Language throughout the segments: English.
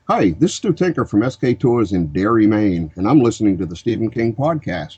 Hi, this is Stu Tinker from SK Tours in Derry, Maine, and I'm listening to the Stephen King podcast.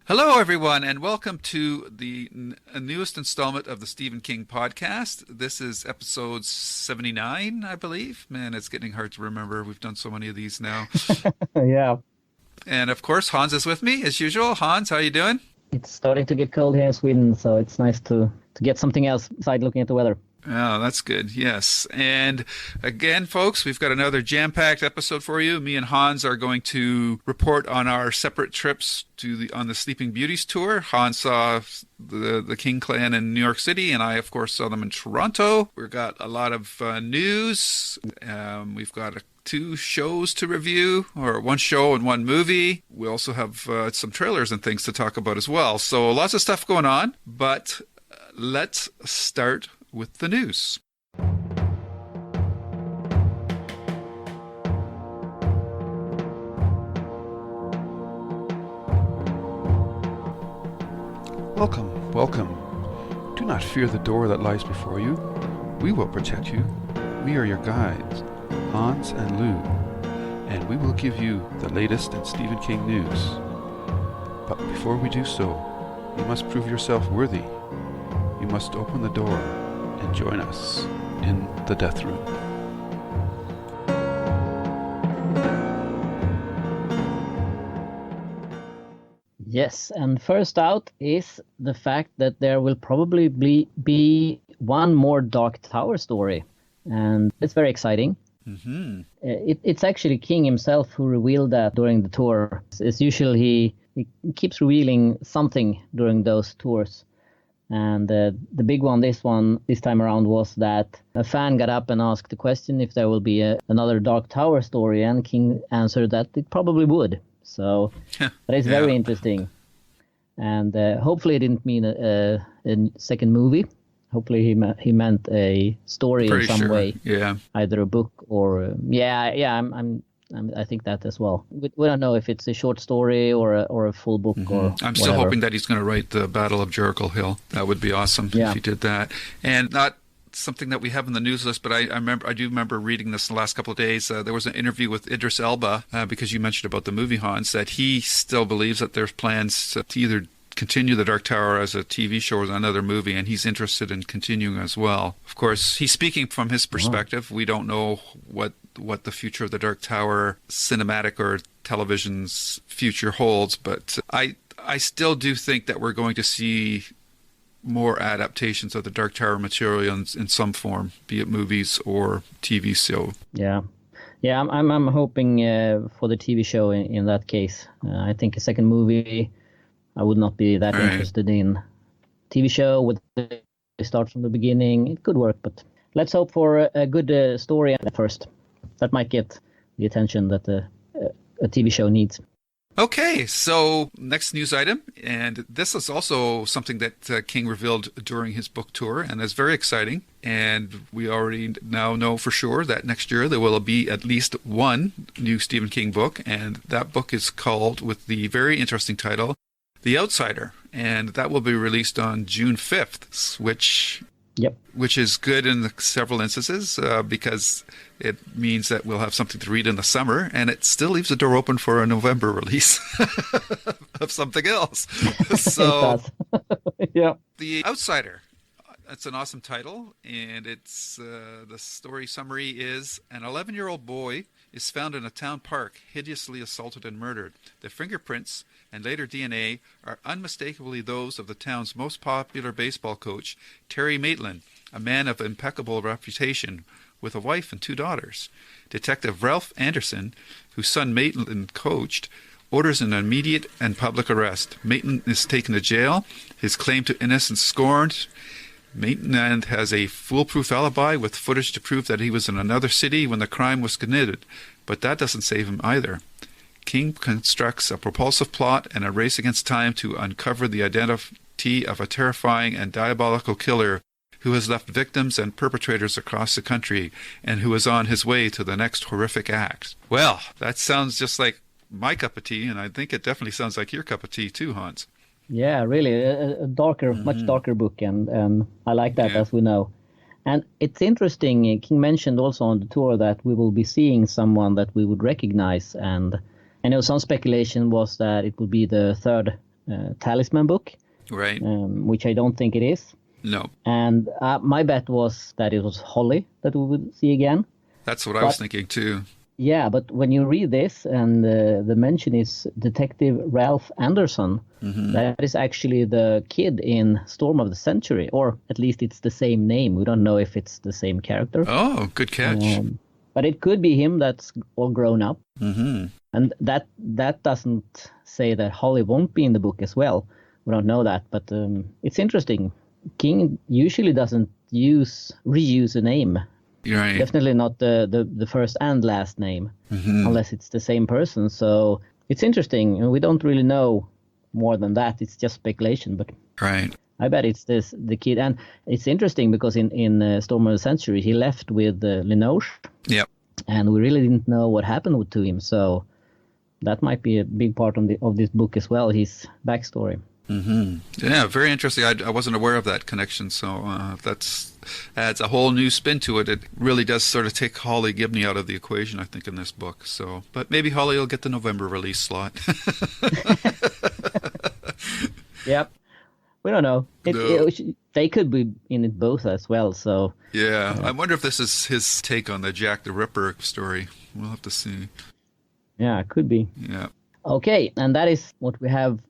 Hello, everyone, and welcome to the newest installment of the Stephen King podcast. This is episode 79, I believe. Man, it's getting hard to remember. We've done so many of these now. Yeah, And of course, Hans is with me, as usual. Hans, how you doing? it's starting to get cold here in Sweden, so it's nice to get something else besides looking at the weather. Oh, that's good. Yes. And again, folks, we've got another jam-packed episode for you. Me and Hans are going to report on our separate trips on the Sleeping Beauties tour. Hans saw the King clan in New York City, and I, of course, saw them in Toronto. We've got a lot of news. We've got two shows to review, or one show and one movie. We also have some trailers and things to talk about as well. So lots of stuff going on, but let's start with the news. Welcome, welcome. Do not fear the door that lies before you. We will protect you. We are your guides, Hans and Lou, and we will give you the latest in Stephen King news. But before we do so, you must prove yourself worthy. You must open the door and join us in the death room. Yes, and first out is the fact that there will probably be one more Dark Tower story, and it's very exciting. Mm-hmm. It's actually King himself who revealed that during the tour. It's usually he keeps revealing something during those tours. And the big one this time around was that a fan got up and asked the question if there will be another Dark Tower story, and King answered that it probably would. So that is very interesting. And hopefully it didn't mean a second movie. Hopefully he meant a story in some way. Yeah. Either a book or I think that as well. We don't know if it's a short story or a full book or I'm still whatever. hoping that he's going to write the Battle of Jericho Hill. That would be awesome if he did that. And not something that we have in the news list, but I do remember reading this in the last couple of days. There was an interview with Idris Elba because you mentioned about the movie, Hans, that he still believes that there's plans to either continue the Dark Tower as a TV show or another movie, and he's interested in continuing as well. Of course, he's speaking from his perspective. We don't know what the future of the Dark Tower cinematic or television's future holds, but I still do think that we're going to see more adaptations of the Dark Tower material in some form, be it movies or TV show. Yeah, I'm hoping for the TV show in that case. I think a second movie, I would not be that interested in. TV show with the start from the beginning, it could work, but let's hope for a good story at first. That might get the attention that a TV show needs. Okay, so next news item, and this is also something that King revealed during his book tour, and is very exciting. And we already now know for sure that next year there will be at least one new Stephen King book, and that book is called, with the very interesting title, The Outsider, and that will be released on June 5th, which is good in several instances because it means that we'll have something to read in the summer, and it still leaves the door open for a November release of something else. So, yeah. The Outsider. It's an awesome title, and it's the story summary is: an 11-year-old boy is found in a town park, hideously assaulted and murdered. The fingerprints and later DNA are unmistakably those of the town's most popular baseball coach, Terry Maitland, a man of impeccable reputation, with a wife and 2 daughters. Detective Ralph Anderson, whose son Maitland coached, orders an immediate and public arrest. Maitland is taken to jail, his claim to innocence scorned, Maitland has a foolproof alibi with footage to prove that he was in another city when the crime was committed, but that doesn't save him either. King constructs a propulsive plot and a race against time to uncover the identity of a terrifying and diabolical killer who has left victims and perpetrators across the country and who is on his way to the next horrific act. Well, that sounds just like my cup of tea, and I think it definitely sounds like your cup of tea too, Hans. Yeah, really, a darker, much darker book, and I like that, as we know. And it's interesting, King mentioned also on the tour that we will be seeing someone that we would recognize, and I know some speculation was that it would be the third Talisman book, right? Which I don't think it is. No. And my bet was that it was Holly that we would see again. That's what I was thinking too. Yeah, but when you read this, and the mention is Detective Ralph Anderson, that is actually the kid in Storm of the Century, or at least it's the same name. We don't know if it's the same character. Oh, good catch. But it could be him that's all grown up. Mm-hmm. And that doesn't say that Holly won't be in the book as well. We don't know that, but it's interesting. King usually doesn't reuse a name. Right. Definitely not the first and last name, unless it's the same person. So it's interesting. And we don't really know more than that. It's just speculation. But right. I bet it's the kid. And it's interesting because in Storm of the Century, he left with Linoche. Yep. And we really didn't know what happened to him. So that might be a big part of this book as well, his backstory. Mm-hmm. Yeah, very interesting. I wasn't aware of that connection, so that adds a whole new spin to it. It really does sort of take Holly Gibney out of the equation, I think, in this book. So, but maybe Holly will get the November release slot. Yep, we don't know. They could be in it both as well. So yeah, I wonder if this is his take on the Jack the Ripper story. We'll have to see. Yeah, it could be. Yeah. Okay, and that is what we have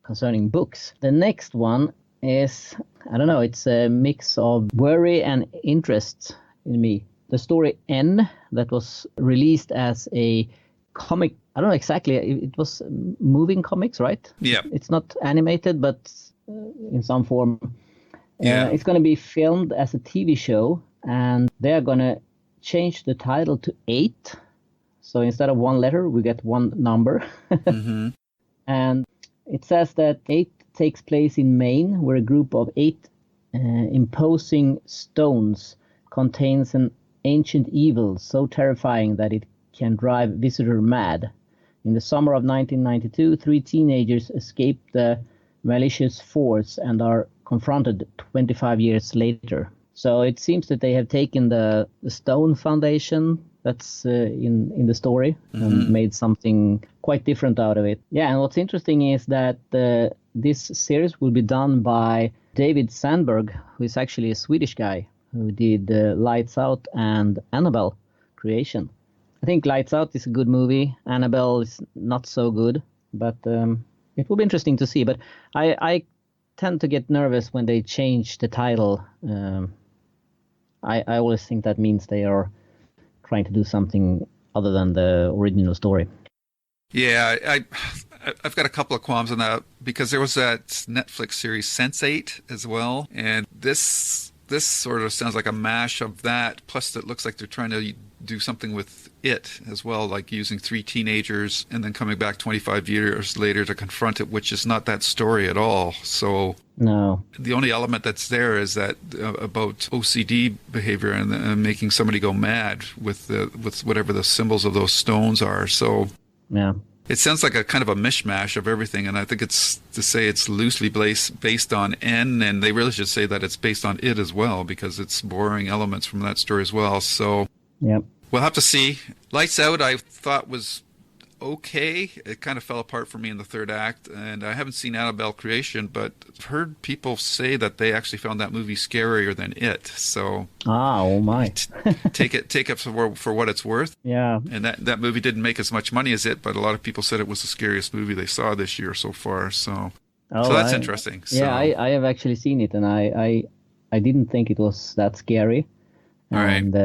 concerning books. The next one is, I don't know, it's a mix of worry and interest in me. The story N, that was released as a comic, I don't know exactly, it was moving comics, right? Yeah. It's not animated, but in some form. Yeah. It's going to be filmed as a TV show, and they're going to change the title to 8. So instead of one letter, we get one number. And it says that 8 takes place in Maine, where a group of 8 imposing stones contains an ancient evil so terrifying that it can drive visitor mad. In the summer of 1992, 3 teenagers escape the malicious force and are confronted 25 years later. So it seems that they have taken the stone foundation that's in the story and made something quite different out of it. Yeah, and what's interesting is that this series will be done by David Sandberg, who is actually a Swedish guy who did Lights Out and Annabelle creation. I think Lights Out is a good movie. Annabelle is not so good, but it will be interesting to see. But I tend to get nervous when they change the title. I always think that means they are trying to do something other than the original story. Yeah, I've got a couple of qualms on that because there was that Netflix series Sense8 as well, and this sort of sounds like a mash of that. Plus, it looks like they're trying to do something with it as well, like using 3 teenagers and then coming back 25 years later to confront it, which is not that story at all. So no, the only element that's there is that about OCD behavior and making somebody go mad with whatever the symbols of those stones are. So yeah. It sounds like a kind of a mishmash of everything, and I think it's to say it's loosely based on N, and they really should say that it's based on it as well, because it's borrowing elements from that story as well. So yep. We'll have to see. Lights Out, I thought was okay. It kind of fell apart for me in the third act, and I haven't seen Annabelle Creation, but I've heard people say that they actually found that movie scarier than it. So oh my, take it for what it's worth. Yeah. And that movie didn't make as much money as it, but a lot of people said it was the scariest movie they saw this year so far. So that's interesting. Yeah, I have actually seen it, and I didn't think it was that scary. And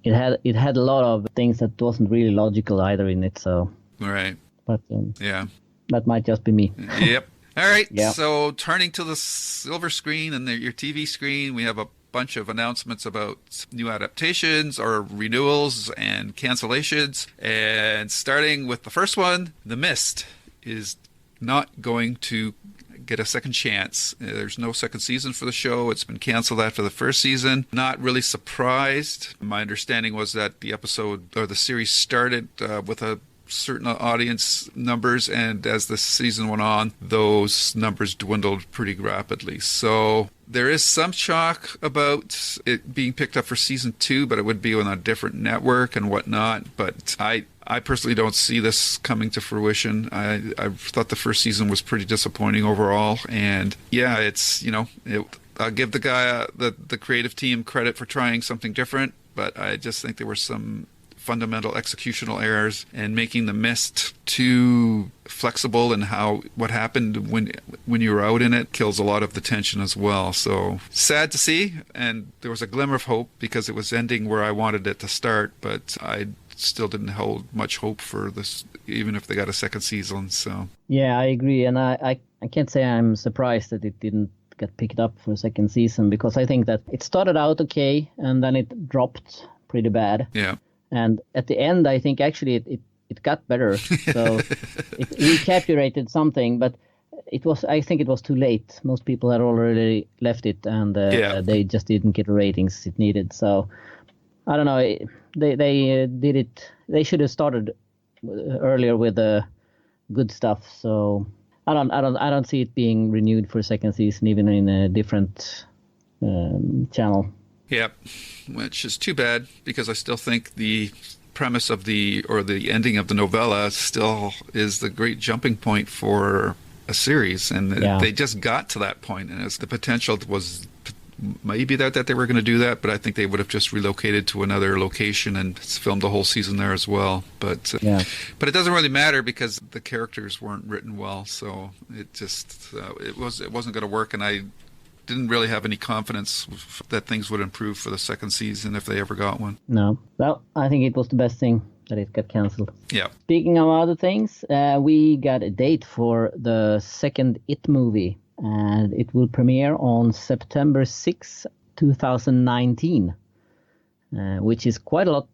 it had a lot of things that wasn't really logical either in it. So right. But yeah, that might just be me. Yep. All right, Yeah. so turning to the silver screen and your TV screen, we have a bunch of announcements about new adaptations or renewals and cancellations. And starting with the first one, The Mist is not going to get a second chance. There's no second season for the show. It's been canceled after the first season. Not really surprised. My understanding was that the episode or the series started with a certain audience numbers, and as the season went on, those numbers dwindled pretty rapidly. So there is some shock about it being picked up for season 2, but it would be on a different network and whatnot. But I personally don't see this coming to fruition. I thought the first season was pretty disappointing overall, and yeah, it's, I'll give the guy, the creative team, credit for trying something different, but I just think there were some fundamental executional errors and making The Mist too flexible, and what happened when you were out in it kills a lot of the tension as well. So sad to see, and there was a glimmer of hope because it was ending where I wanted it to start, but I still didn't hold much hope for this, even if they got a second season. So yeah, I agree, and I can't say I'm surprised that it didn't get picked up for a second season, because I think that it started out okay and then it dropped pretty bad. Yeah. And at the end, I think actually it got better. So it recapitulated something, but I think it was too late. Most people had already left it, and they just didn't get the ratings it needed. So I don't know. They did it. They should have started earlier with the good stuff. So I don't see it being renewed for a second season, even in a different channel. Yep, which is too bad, because I still think the premise of the ending of the novella still is the great jumping point for a series, and they just got to that point, and the potential was maybe that they were going to do that, but I think they would have just relocated to another location and filmed the whole season there as well. But it doesn't really matter because the characters weren't written well, so it just it wasn't going to work, and I didn't really have any confidence that things would improve for the second season if they ever got one. No. Well, I think it was the best thing that it got cancelled. Yeah. Speaking of other things, we got a date for the second It movie, and it will premiere on September 6, 2019, which is quite a lot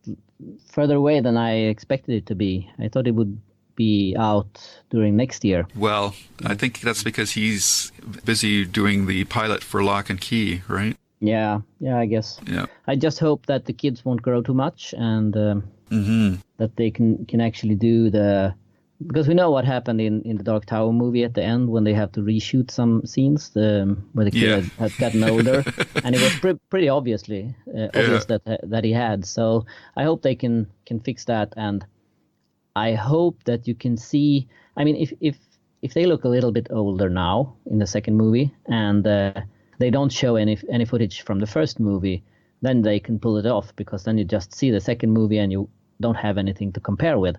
further away than I expected it to be. I thought it would be out during next year. Well, I think that's because he's busy doing the pilot for Lock and Key, right? Yeah, I guess. Yeah. I just hope that the kids won't grow too much, and that they can actually do because we know what happened in the Dark Tower movie at the end when they have to reshoot some scenes where the kid had gotten older, and it was pretty obvious that he had. So I hope they can fix that, and I hope that you can see. I mean, if they look a little bit older now in the second movie, and they don't show any footage from the first movie, then they can pull it off, because then you just see the second movie and you don't have anything to compare with.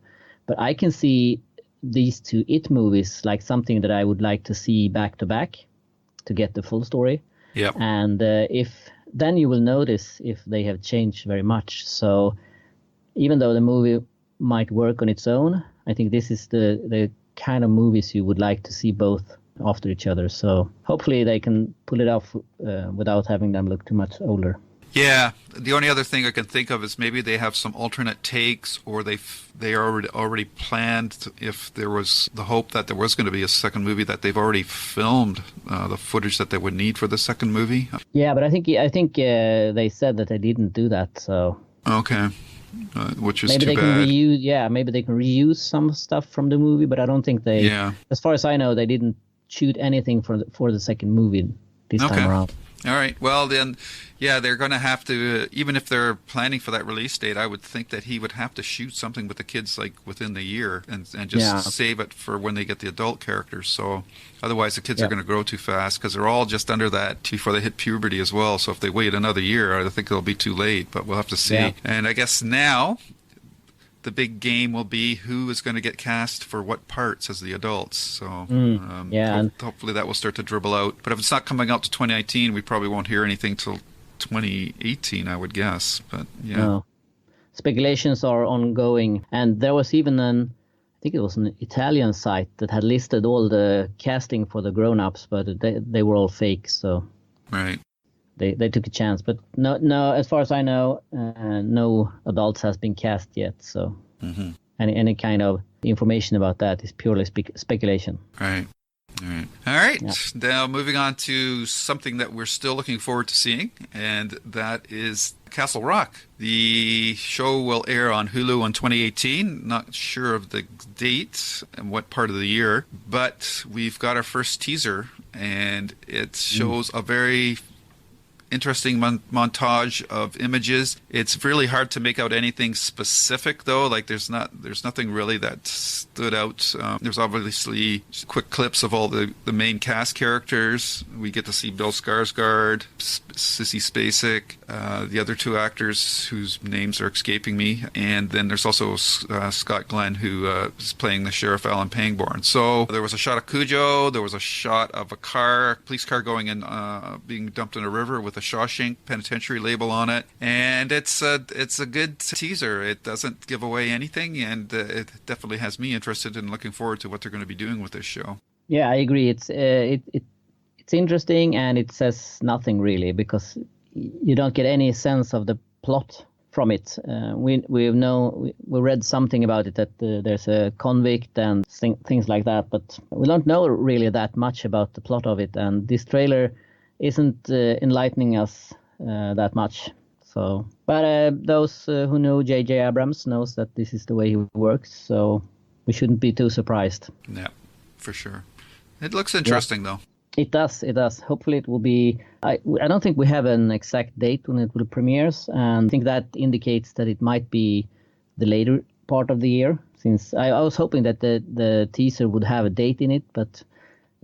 But I can see these two It movies like something that I would like to see back to back to get the full story. Yeah. And then you will notice if they have changed very much. So even though the movie might work on its own, I think this is the kind of movies you would like to see both after each other. So hopefully they can pull it off without having them look too much older. Yeah, the only other thing I can think of is maybe they have some alternate takes, or they already planned, if there was the hope that there was going to be a second movie, that they've already filmed the footage that they would need for the second movie. Yeah, but I think they said that they didn't do that. So okay. Which is maybe too they bad. can reuse. Yeah, maybe they can reuse some stuff from the movie, but I don't think they. Yeah. As far as I know, they didn't shoot anything for the second movie this time around. All right. Well, then, yeah, they're going to have to, even if they're planning for that release date, I would think that he would have to shoot something with the kids like within the year and just save it for when they get the adult characters. So otherwise the kids are going to grow too fast, because they're all just under that before they hit puberty as well. So if they wait another year, I think it'll be too late, but we'll have to see. Yeah. And I guess now the big game will be who is going to get cast for what parts as the adults. So hopefully that will start to dribble out. But if it's not coming out to 2019, we probably won't hear anything till 2018, I would guess. But yeah. No. Speculations are ongoing, and there was even think it was an Italian site that had listed all the casting for the grown-ups, but they were all fake, so right. They took a chance. But no, as far as I know, no adults has been cast yet, so any kind of information about that is purely speculation. Right. All right. Yeah. Now moving on to something that we're still looking forward to seeing, and that is Castle Rock. The show will air on Hulu in 2018. Not sure of the date and what part of the year, but we've got our first teaser, and it shows a very interesting montage of images. It's really hard to make out anything specific, though. Like there's nothing really that stood out. There's obviously quick clips of all the main cast characters. We get to see Bill Skarsgård, Sissy Spacek, the other two actors whose names are escaping me, and then there's also Scott Glenn, who is playing the Sheriff Alan Pangborn. So there was a shot of Cujo. There was a shot of a police car going in, being dumped in a river with a Shawshank Penitentiary label on it, and it's a good teaser. It doesn't give away anything, and it definitely has me interested in looking forward to what they're going to be doing with this show. Yeah, I agree. It's interesting, and it says nothing really, because you don't get any sense of the plot from it. We read something about it, that there's a convict and things like that, but we don't know really that much about the plot of it, and this trailer isn't enlightening us that much. So, but those who know J.J. Abrams knows that this is the way he works, so we shouldn't be too surprised. Yeah, for sure. It looks interesting, though. It does. Hopefully it will be... I don't think we have an exact date when it will premieres, and I think that indicates that it might be the later part of the year, since I was hoping that the teaser would have a date in it, but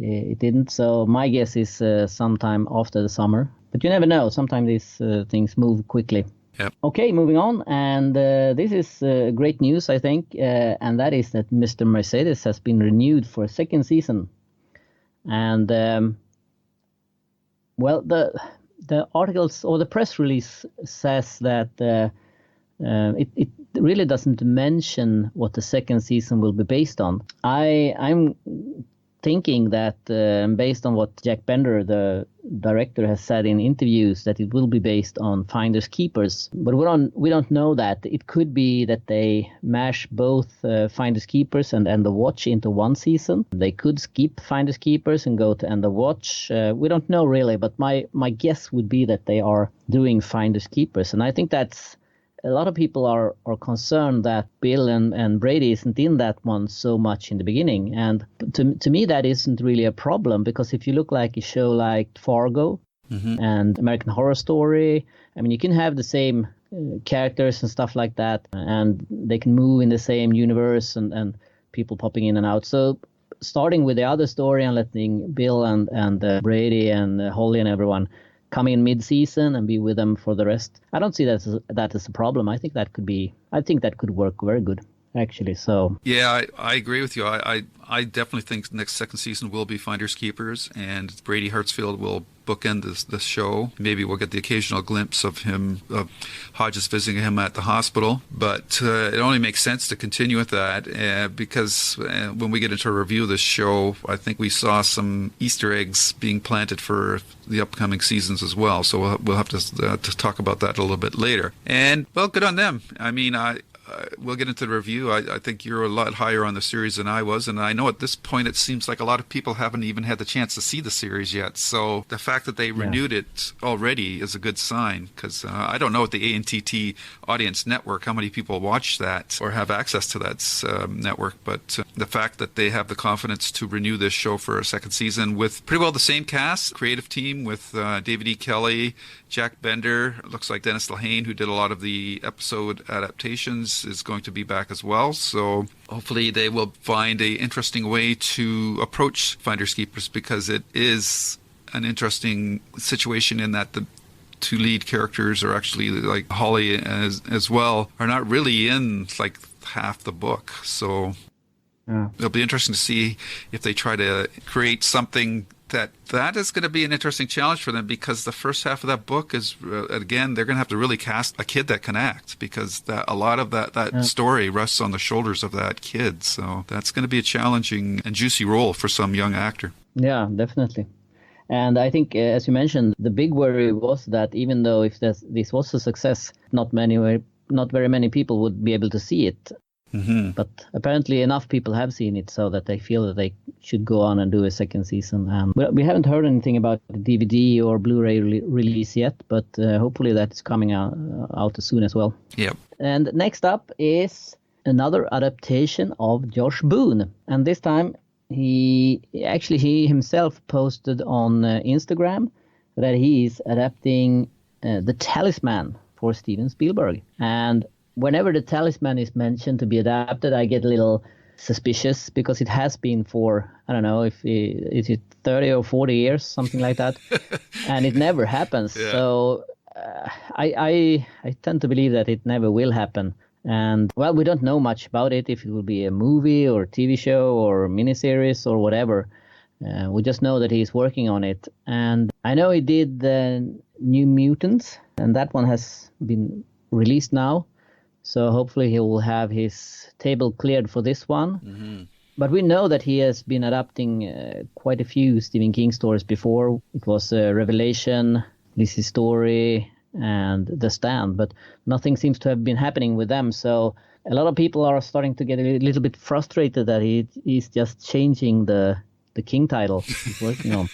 it didn't. So my guess is sometime after the summer. But you never know. Sometimes these things move quickly. Yep. Okay, moving on. And this is great news, I think, and that is that Mr. Mercedes has been renewed for a second season. And well, the articles or the press release says that it really doesn't mention what the second season will be based on. I'm thinking that based on what Jack Bender, the director, has said in interviews, that it will be based on Finders Keepers. But we don't know that. It could be that they mash both Finders Keepers and End of Watch into one season. They could skip Finders Keepers and go to End of Watch. We don't know really, but my guess would be that they are doing Finders Keepers. And I think that's... A lot of people are concerned that Bill and Brady isn't in that one so much in the beginning. And to me, that isn't really a problem, because if you look like a show like Fargo and American Horror Story, I mean, you can have the same characters and stuff like that, and they can move in the same universe and people popping in and out. So starting with the other story and letting Bill and Brady and Holly and everyone come in mid-season and be with them for the rest, I don't see that as a problem. I think that could work very good, actually. So yeah, I agree with you. I definitely think next second season will be Finders Keepers, and Brady Hartsfield will bookend this show. Maybe we'll get the occasional glimpse of him, of Hodges visiting him at the hospital, but it only makes sense to continue with that because when we get into a review of this show, I think we saw some Easter eggs being planted for the upcoming seasons as well. So we'll have to talk about that a little bit later. And well, good on them. I mean, we'll get into the review. I think you're a lot higher on the series than I was, and I know at this point it seems like a lot of people haven't even had the chance to see the series yet. So the fact that they renewed it already is a good sign, because I don't know at the ANTT Audience Network how many people watch that or have access to that network, but the fact that they have the confidence to renew this show for a second season with pretty well the same cast, creative team with David E. Kelly, Jack Bender, looks like Dennis Lehane, who did a lot of the episode adaptations, is going to be back as well. So hopefully they will find an interesting way to approach Finders Keepers, because it is an interesting situation in that the two lead characters are actually, like Holly as well, are not really in like half the book. So it'll be interesting to see if they try to create something that is going to be an interesting challenge for them, because the first half of that book is, again, they're going to have to really cast a kid that can act, because a lot of that story rests on the shoulders of that kid. So that's going to be a challenging and juicy role for some young actor. Yeah, definitely. And I think, as you mentioned, the big worry was that even though if this was a success, not very many people would be able to see it. Mm-hmm. But apparently enough people have seen it so that they feel that they should go on and do a second season. We haven't heard anything about the DVD or Blu-ray release yet, but hopefully that's coming out soon as well. Yep. And next up is another adaptation of Josh Boone. And this time he himself posted on Instagram that he is adapting The Talisman for Steven Spielberg. And whenever The Talisman is mentioned to be adapted, I get a little suspicious, because it has been for, I don't know, is it 30 or 40 years, something like that, and it never happens. Yeah. So I tend to believe that it never will happen. And, well, we don't know much about it, if it will be a movie or TV show or miniseries or whatever. We just know that he's working on it. And I know he did the New Mutants, and that one has been released now. So hopefully he will have his table cleared for this one. Mm-hmm. But we know that he has been adapting quite a few Stephen King stories before. It was Revelation, Lizzie's Story, and The Stand. But nothing seems to have been happening with them. So a lot of people are starting to get a little bit frustrated that he's just changing the King title he's working on.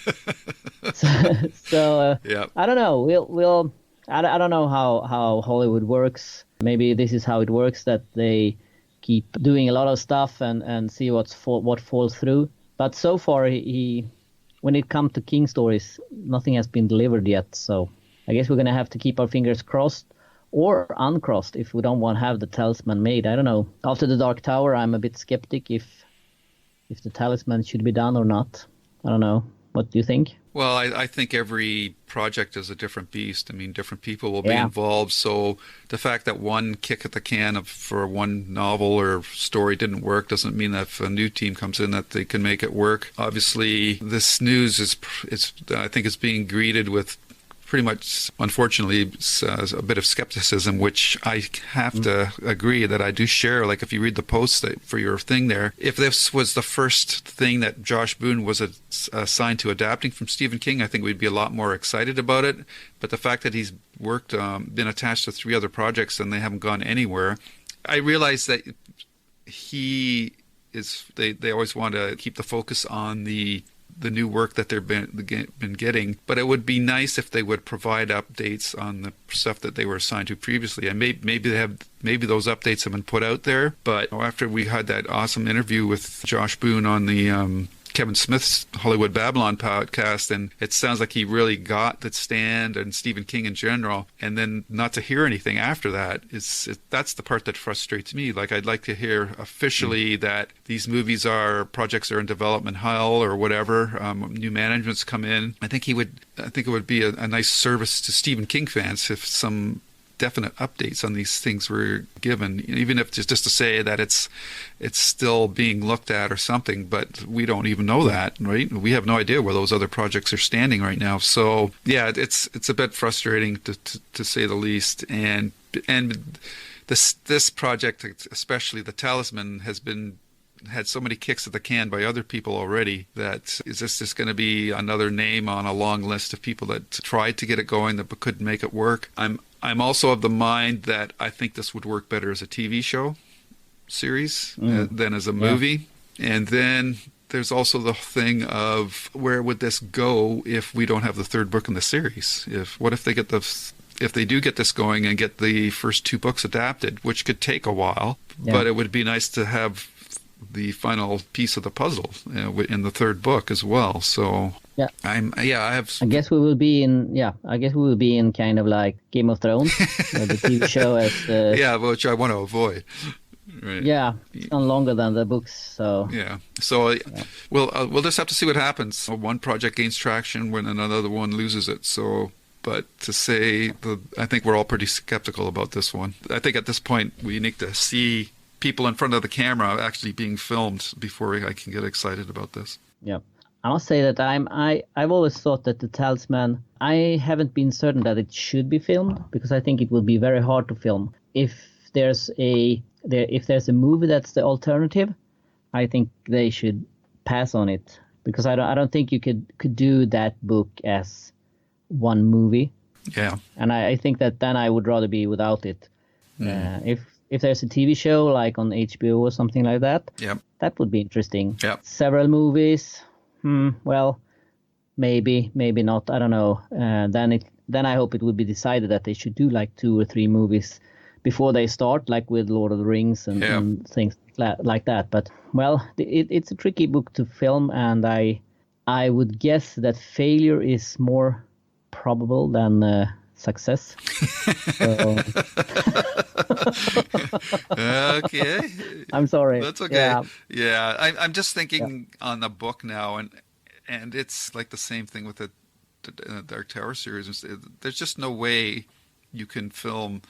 So yeah. I don't know. I don't know how Hollywood works. Maybe this is how it works, that they keep doing a lot of stuff and see what falls through. But so far, when it comes to King stories, nothing has been delivered yet. So I guess we're going to have to keep our fingers crossed or uncrossed if we don't want to have the Talisman made. I don't know. After The Dark Tower, I'm a bit skeptic if the Talisman should be done or not. I don't know. What do you think? Well, I think every project is a different beast. I mean, different people will be involved. So the fact that one kick at the can for one novel or story didn't work doesn't mean that if a new team comes in that they can make it work. Obviously, this news I think it's being greeted with pretty much, unfortunately, a bit of skepticism, which I have to agree that I do share. Like, if you read the post for your thing there, if this was the first thing that Josh Boone was assigned to adapting from Stephen King, I think we'd be a lot more excited about it. But the fact that he's been attached to 3 other projects and they haven't gone anywhere, I realize that they always want to keep the focus on the new work that they've been getting, but it would be nice if they would provide updates on the stuff that they were assigned to previously. And maybe those updates have been put out there. But after we had that awesome interview with Josh Boone on the Kevin Smith's Hollywood Babylon podcast, and it sounds like he really got The Stand and Stephen King in general, and then not to hear anything after that that's the part that frustrates me. Like, I'd like to hear officially that these projects are in development hell or whatever. New managements come in. I think it would be a nice service to Stephen King fans if some definite updates on these things were given, even if just to say that it's still being looked at or something. But we don't even know that, right? We have no idea where those other projects are standing right now. So yeah, it's a bit frustrating to say the least. And this project, especially the Talisman, had so many kicks at the can by other people already, that is this just going to be another name on a long list of people that tried to get it going that couldn't make it work? I'm also of the mind that I think this would work better as a TV show series than as a movie. And then there's also the thing of, where would this go if we don't have the 3rd book in the series? What if they do get this going and get the first 2 books adapted, which could take a while, but it would be nice to have the final piece of the puzzle in the 3rd book as well. So I guess we will be in kind of like Game of Thrones, the TV show as which I want to avoid. Right. Yeah, it's not longer than the books, so we'll just have to see what happens. One project gains traction when another one loses it. So, but to say I think we're all pretty skeptical about this one. I think at this point we need to see people in front of the camera actually being filmed before I can get excited about this. Yeah. I must say that I've always thought that The Talisman, I haven't been certain that it should be filmed, because I think it will be very hard to film. If there's a movie that's the alternative, I think they should pass on it, because I don't think you could do that book as one movie. Yeah. And I think that then I would rather be without it. If there's a TV show like on HBO or something like that, that would be interesting. Yep. Several movies, well, maybe not. I don't know. Then I hope it would be decided that they should do like 2 or 3 movies before they start, like with Lord of the Rings and things like that. But well, it's a tricky book to film, and I would guess that failure is more probable than success. So... Okay. I'm sorry. That's okay. Yeah. I'm just thinking on the book now, and it's like the same thing with the Dark Tower series. There's just no way you can film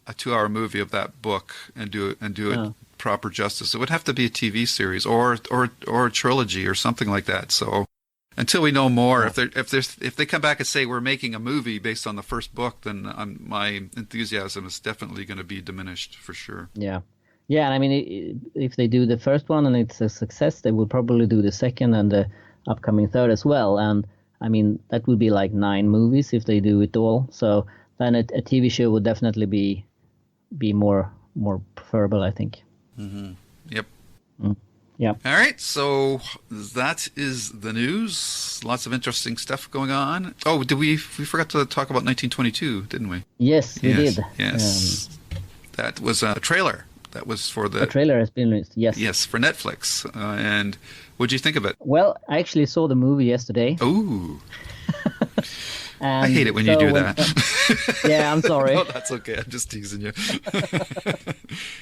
a 2-hour movie of that book and do it proper justice. It would have to be a TV series or a trilogy or something like that. So until we know more, if they come back and say we're making a movie based on the first book, then my enthusiasm is definitely going to be diminished for sure. Yeah. And I mean, if they do the first one and it's a success, they will probably do the second and the upcoming third as well. And I mean, that would be like 9 movies if they do it all. So then a TV show would definitely be more preferable, I think. Mm-hmm. Yep. Yeah. All right. So that is the news. Lots of interesting stuff going on. Oh, we forgot to talk about 1922, didn't we? Yes, we did. Yes. That was a trailer. That was for the trailer has been released. Yes. Yes, for Netflix. And what did you think of it? Well, I actually saw the movie yesterday. Ooh. I hate it when you do that. Yeah, I'm sorry. No, that's okay. I'm just teasing you.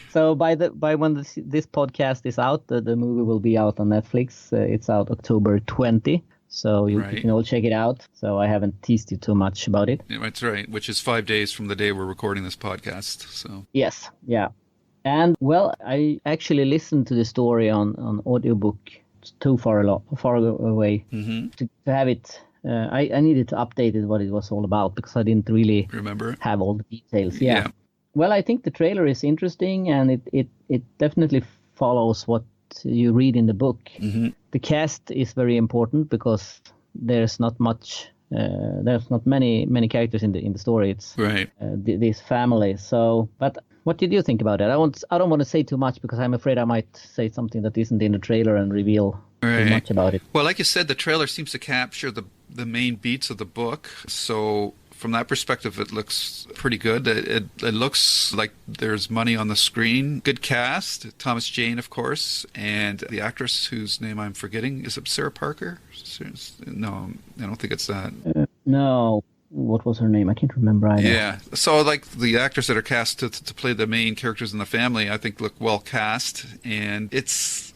So by when this podcast is out, the movie will be out on Netflix. It's out October 20. So you can all check it out. So I haven't teased you too much about it. Yeah, that's right. Which is 5 days from the day we're recording this podcast. So yes, yeah. And well, I actually listened to the story on audiobook. It's too far away to have it. I needed to update it what it was all about, because I didn't really have all the details. Yeah. Well, I think the trailer is interesting, and it definitely follows what you read in the book. Mm-hmm. The cast is very important because there's not many characters in the story. It's this family. So, but what did you think about it? I don't want to say too much, because I'm afraid I might say something that isn't in the trailer and reveal too much about it. Well, like you said, the trailer seems to capture the main beats of the book. So from that perspective, it looks pretty good. It looks like there's money on the screen. Good cast. Thomas Jane, of course, and the actress whose name I'm forgetting. Is it Sarah Parker? No, I don't think it's that. No. What was her name? I can't remember either. Yeah. So, like, the actors that are cast to play the main characters in the family, I think look well cast. And it's,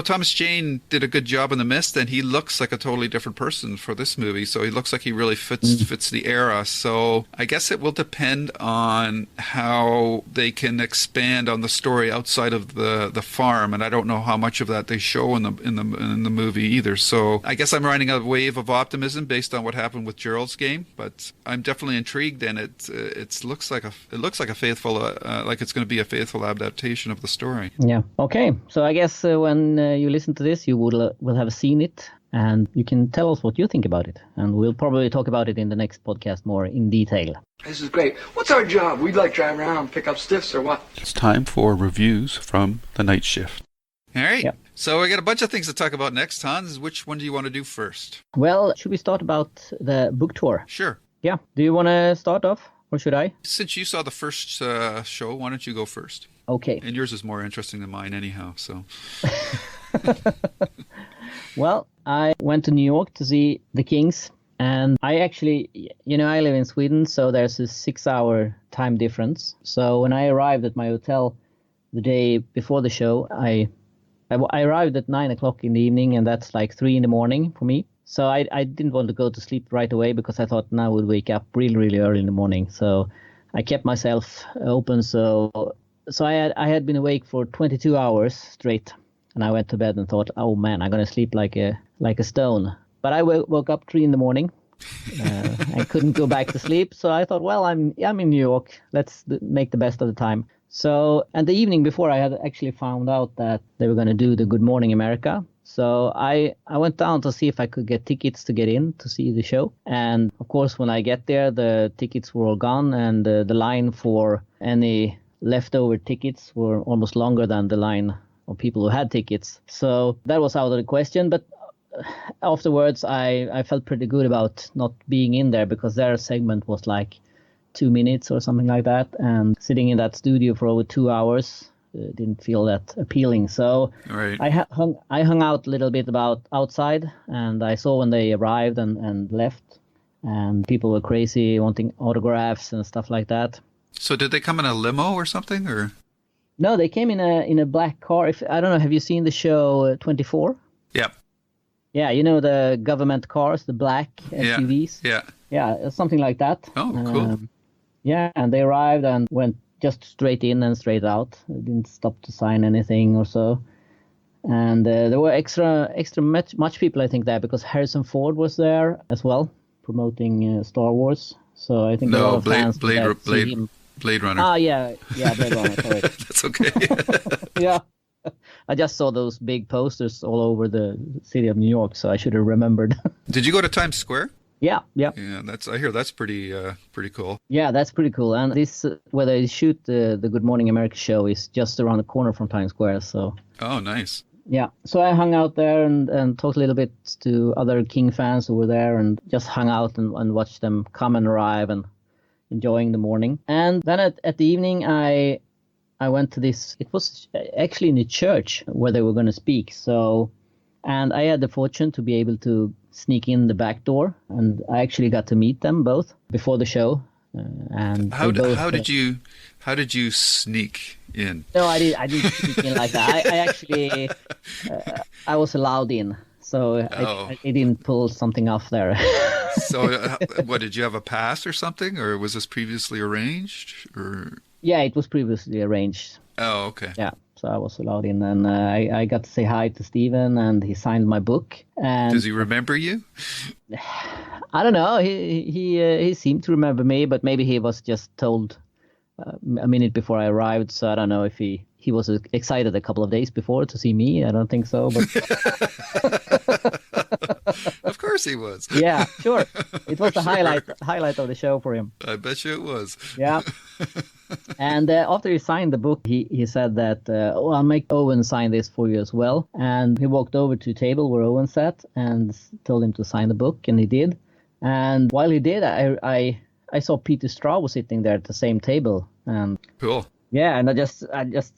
Thomas Jane did a good job in The Mist, and he looks like a totally different person for this movie. So he looks like he really fits the era. So I guess it will depend on how they can expand on the story outside of the farm. And I don't know how much of that they show in the movie either. So I guess I'm riding a wave of optimism based on what happened with Gerald's game, but I'm definitely intrigued, and it looks like a faithful like it's going to be a faithful adaptation of the story. Yeah. Okay. So I guess when you listen to this, you will have seen it, and you can tell us what you think about it, and we'll probably talk about it in the next podcast more in detail. This is great. What's our job? We'd like drive around, pick up stiffs, or what? It's time for reviews from the night shift. All right. Yep. So we got a bunch of things to talk about next. Hans, which one do you want to do first? Well, should we start about the book tour? Sure. Yeah. Do you want to start off, or should I? Since you saw the first show, why don't you go first? Okay. And yours is more interesting than mine anyhow, so. Well, I went to New York to see the Kings, and I actually, I live in Sweden, so there's a 6-hour time difference. So when I arrived at my hotel the day before the show, I arrived at 9 o'clock in the evening, and that's like 3 in the morning for me. So I didn't want to go to sleep right away, because I thought I would wake up really, really early in the morning. So I kept myself open. So I had been awake for 22 hours straight. And I went to bed and thought, oh man, I'm going to sleep like a stone. But I woke up 3 a.m. I couldn't go back to sleep. So I thought, well, I'm in New York. Let's make the best of the time. So, and the evening before, I had actually found out that they were going to do the Good Morning America. So I went down to see if I could get tickets to get in to see the show. And of course, when I get there, the tickets were all gone, and the line for any leftover tickets were almost longer than the line of people who had tickets. So that was out of the question. But afterwards, I felt pretty good about not being in there, because their segment was like 2 minutes or something like that. And sitting in that studio for over 2 hours didn't feel that appealing. So right. I hung out a little bit about outside, and I saw when they arrived and left, and people were crazy wanting autographs and stuff like that. So did they come in a limo or something, or? No, they came in a black car. I don't know, have you seen the show 24? Yeah. Yeah, you know the government cars, the black SUVs? Yeah, something like that. Oh, cool. Yeah, and they arrived and went just straight in and straight out. They didn't stop to sign anything or so. And there were extra much people, I think, there, because Harrison Ford was there as well, promoting Star Wars. So I think a lot of fans Blade Runner. Ah, yeah, Blade Runner. Sorry. That's okay. Yeah. I just saw those big posters all over the city of New York, so I should have remembered. Did you go to Times Square? Yeah. Yeah, I hear that's pretty cool. Yeah, that's pretty cool. And this, where they shoot the Good Morning America show, is just around the corner from Times Square. So. Oh, nice. Yeah, so I hung out there and talked a little bit to other King fans who were there, and just hung out and watched them come and arrive and enjoying the morning. And then at the evening, I went to this. It was actually in a church where they were going to speak. So, and I had the fortune to be able to sneak in the back door, and I actually got to meet them both before the show. And how did you sneak in? No, I didn't sneak in like that. I actually I was allowed in, so I didn't pull something off there. So, what, did you have a pass or something, or was this previously arranged, or? Yeah, it was previously arranged. Oh, okay. Yeah, so I was allowed in, and I got to say hi to Steven, and he signed my book. And does he remember you? I don't know. He seemed to remember me, but maybe he was just told a minute before I arrived. So I don't know if he was excited a couple of days before to see me. I don't think so, but. Of course he was. Yeah, sure. It was the highlight of the show for him. I bet you it was. Yeah. And after he signed the book, he said that, I'll make Owen sign this for you as well. And he walked over to a table where Owen sat and told him to sign the book, and he did. And while he did, I saw Peter Straub was sitting there at the same table. And cool. Yeah, and I just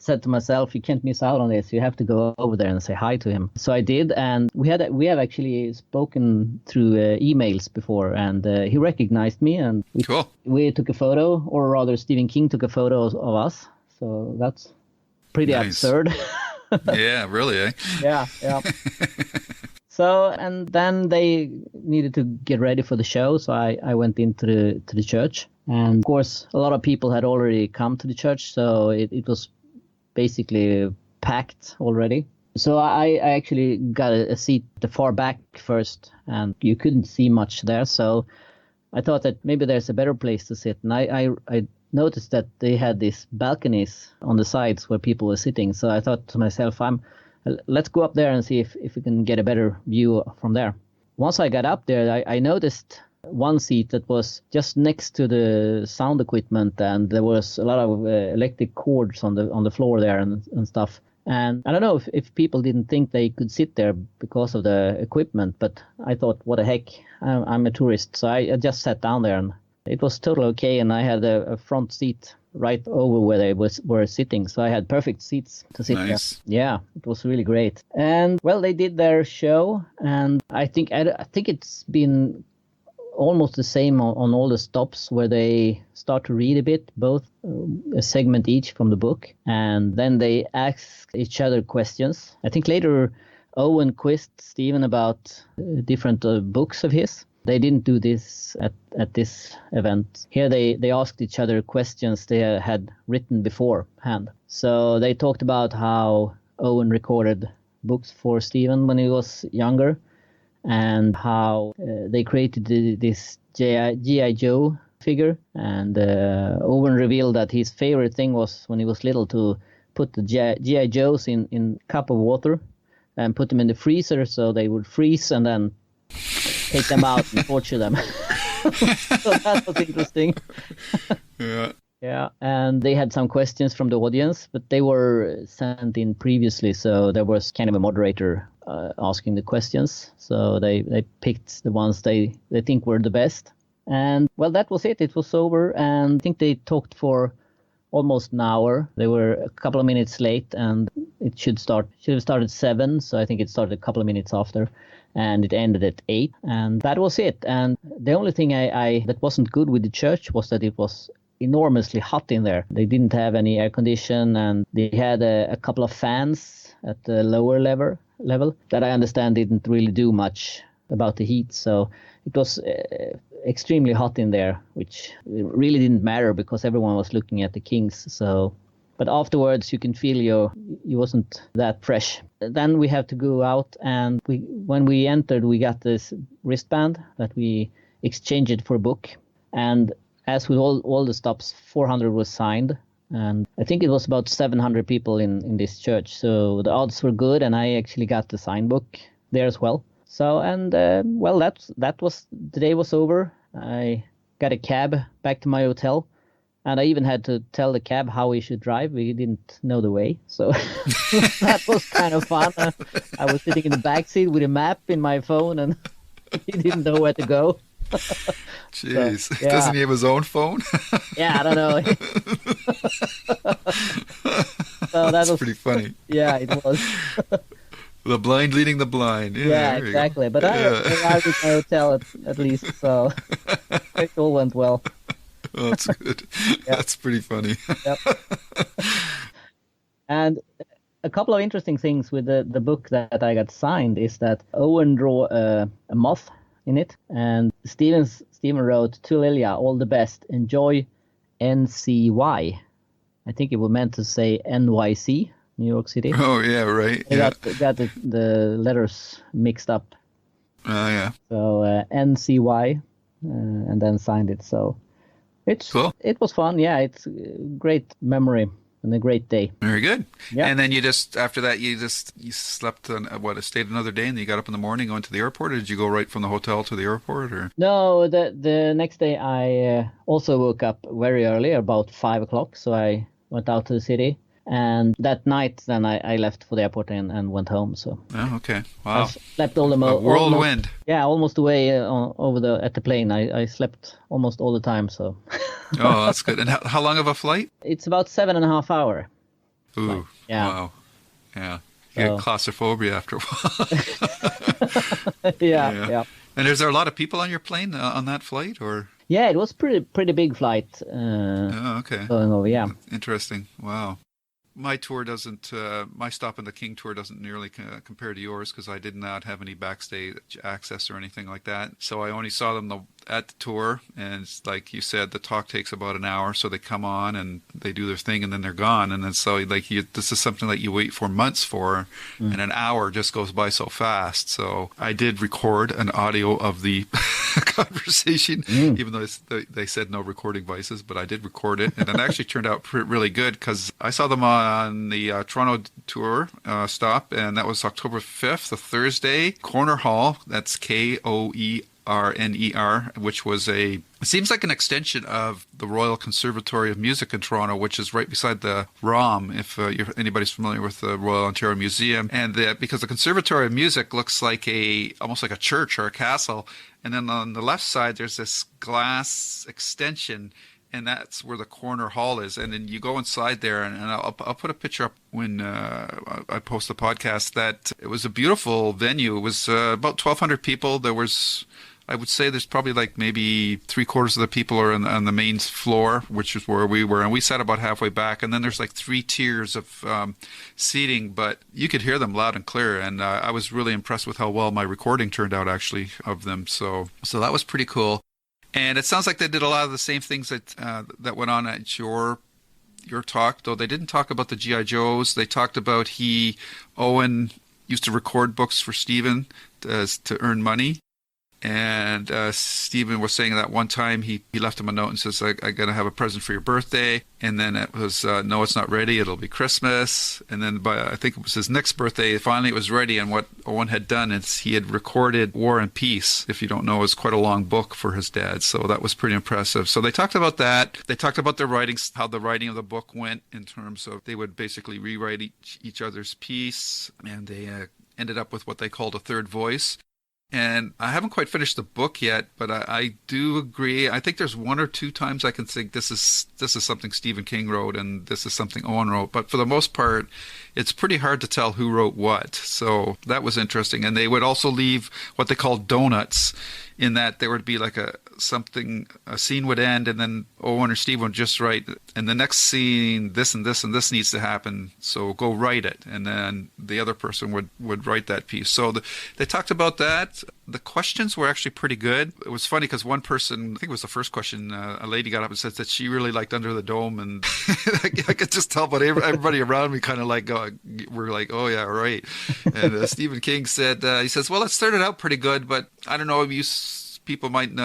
said to myself, you can't miss out on this. You have to go over there and say hi to him. So I did, and we have actually spoken through emails before, and he recognized me, and we took a photo, or rather, Stephen King took a photo of us. So that's pretty absurd. Yeah, really, eh? Yeah. So, and then they needed to get ready for the show, so I went into the church. And of course, a lot of people had already come to the church, so it was basically packed already. So I actually got a seat the far back first, and you couldn't see much there. So I thought that maybe there's a better place to sit. And I noticed that they had these balconies on the sides where people were sitting. So I thought to myself, let's go up there and see if we can get a better view from there. Once I got up there, I noticed one seat that was just next to the sound equipment, and there was a lot of electric cords on the floor there and stuff. And I don't know if people didn't think they could sit there because of the equipment, but I thought, what the heck, I'm a tourist. So I just sat down there, and it was totally okay. And I had a front seat right over where they were sitting. So I had perfect seats to sit there. Yeah, it was really great. And well, they did their show, and I think it's been almost the same on all the stops, where they start to read a bit, both a segment each from the book, and then they ask each other questions. I think later Owen quizzed Stephen about different books of his. They didn't do this at this event. Here they asked each other questions they had written beforehand. So they talked about how Owen recorded books for Stephen when he was younger, and how they created this G.I. Joe figure. And Owen revealed that his favorite thing was when he was little to put the G.I. Joes in a cup of water and put them in the freezer so they would freeze, and then take them out and torture them. So that was interesting. Yeah. Yeah, and they had some questions from the audience, but they were sent in previously, so there was kind of a moderator asking the questions. So they picked the ones they think were the best. And, well, that was it. It was over, and I think they talked for almost an hour. They were a couple of minutes late, and it should have started 7, so I think it started a couple of minutes after, and it ended at 8, and that was it. And the only thing I that wasn't good with the church was that it was enormously hot in there. They didn't have any air condition, and they had a couple of fans at the lower level that I understand didn't really do much about the heat. So it was extremely hot in there, which really didn't matter because everyone was looking at the Kings. So, but afterwards you can feel you wasn't that fresh. Then we have to go out, and when we entered, we got this wristband that we exchanged for a book. And as with all the stops, 400 was signed, and I think it was about 700 people in this church. So the odds were good, and I actually got the sign book there as well. So, and well, the day was over. I got a cab back to my hotel, and I even had to tell the cab how we should drive. We didn't know the way, so that was kind of fun. I was sitting in the back seat with a map in my phone, and he didn't know where to go. Jeez, so, yeah. Doesn't he have his own phone? Yeah, I don't know. So That's pretty funny. Yeah, it was. The blind leading the blind. Yeah, exactly. But I arrived at my hotel at least, so it all went well. Oh, that's good. Yeah. That's pretty funny. Yep. And a couple of interesting things with the book that I got signed is that Owen drew a moth in it, and Stephen wrote, "To Lilja, all the best. Enjoy NCY." I think it was meant to say NYC, New York City. Oh, yeah, right. I yeah. got the letters mixed up. Oh, yeah. So NCY, and then signed it. So it's cool. It was fun. Yeah, it's a great memory and a great day. Very good. Yeah. And then after that, you slept stayed another day, and then you got up in the morning, went to the airport, or did you go right from the hotel to the airport, or? No, the next day I also woke up very early, about 5 o'clock. So I went out to the city, and that night then I left for the airport and went home. So. Oh, okay. Wow. I slept all the whirlwind. Yeah, almost away at the plane. I slept almost all the time. So. Oh, that's good. And how long of a flight? It's about 7.5 hours. Ooh. Yeah. Wow. Yeah. You get claustrophobia after a while. Yeah. And is there a lot of people on your plane on that flight, or? Yeah, it was pretty big flight. Oh, okay. Going over, yeah. Interesting. Wow. My tour my Stop in the King tour doesn't nearly compare to yours, because I did not have any backstage access or anything like that. So I only saw them at the tour, and like you said, the talk takes about an hour. So they come on and they do their thing, and then they're gone. And then so this is something that you wait for months for, and an hour just goes by so fast. So I did record an audio of the conversation, even though they said no recording devices, but I did record it, and it actually turned out really good, because I saw them on the Toronto tour stop, and that was October 5th, a Thursday, Corner Hall. That's KOERNER, which was it seems like an extension of the Royal Conservatory of Music in Toronto, which is right beside the ROM, if anybody's familiar with the Royal Ontario Museum. And because the Conservatory of Music looks like almost like a church or a castle, and then on the left side there's this glass extension, and that's where the Corner Hall is. And then you go inside there, and I'll put a picture up when I post the podcast. That it was a beautiful venue. It was about 1,200 people. There was, I would say, there's probably like maybe 3/4 of the people are on the main floor, which is where we were, and we sat about halfway back. And then there's like 3 tiers of seating, but you could hear them loud and clear. And I was really impressed with how well my recording turned out, actually, of them. So that was pretty cool. And it sounds like they did a lot of the same things that went on at your talk, though they didn't talk about the G.I. Joes. They talked about Owen used to record books for Stephen to earn money. And Stephen was saying that one time he left him a note and says, I'm going to have a present for your birthday. And then it was, no, it's not ready. It'll be Christmas. And then I think it was his next birthday. Finally, it was ready. And what Owen had done is he had recorded War and Peace. If you don't know, it's quite a long book for his dad. So that was pretty impressive. So they talked about that. They talked about their writings, how the writing of the book went in terms of they would basically rewrite each other's piece. And they ended up with what they called a third voice. And I haven't quite finished the book yet, but I do agree. I think there's one or two times I can think this is something Stephen King wrote and this is something Owen wrote. But for the most part, it's pretty hard to tell who wrote what. So that was interesting. And they would also leave what they called donuts, in that there would be like a scene would end, and then Owen or Steve would just write, and the next scene, this and this and this needs to happen, so go write it. And then the other person would write that piece. So they talked about that. The questions were actually pretty good. It was funny because one person, I think it was the first question, a lady got up and said that she really liked Under the Dome, and I could just tell, but everybody around me kind of like we're like, oh yeah, right. And Stephen King said, he says, well, it started out pretty good, but I don't know,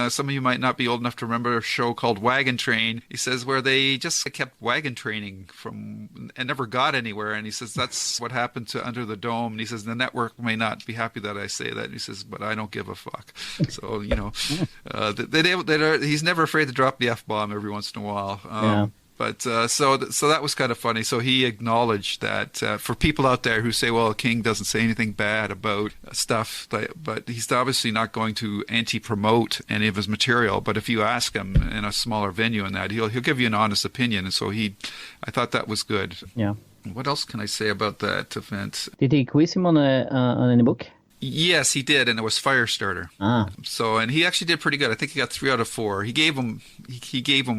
some of you might not be old enough to remember a show called Wagon Train. He says where they just kept wagon training and never got anywhere. And he says that's what happened to Under the Dome. And he says the network may not be happy that I say that. And he says, but I don't give a fuck. So he's never afraid to drop the F-bomb every once in a while. Yeah. But so that was kind of funny. So he acknowledged that for people out there who say, well, King doesn't say anything bad about stuff, but he's obviously not going to anti-promote any of his material. But if you ask him in a smaller venue and that, he'll give you an honest opinion. And so I thought that was good. Yeah. What else can I say about that event? Did he quiz him on any book? Yes, he did, and it was Firestarter. So, and he actually did pretty good. I think he got 3 out of 4. He gave him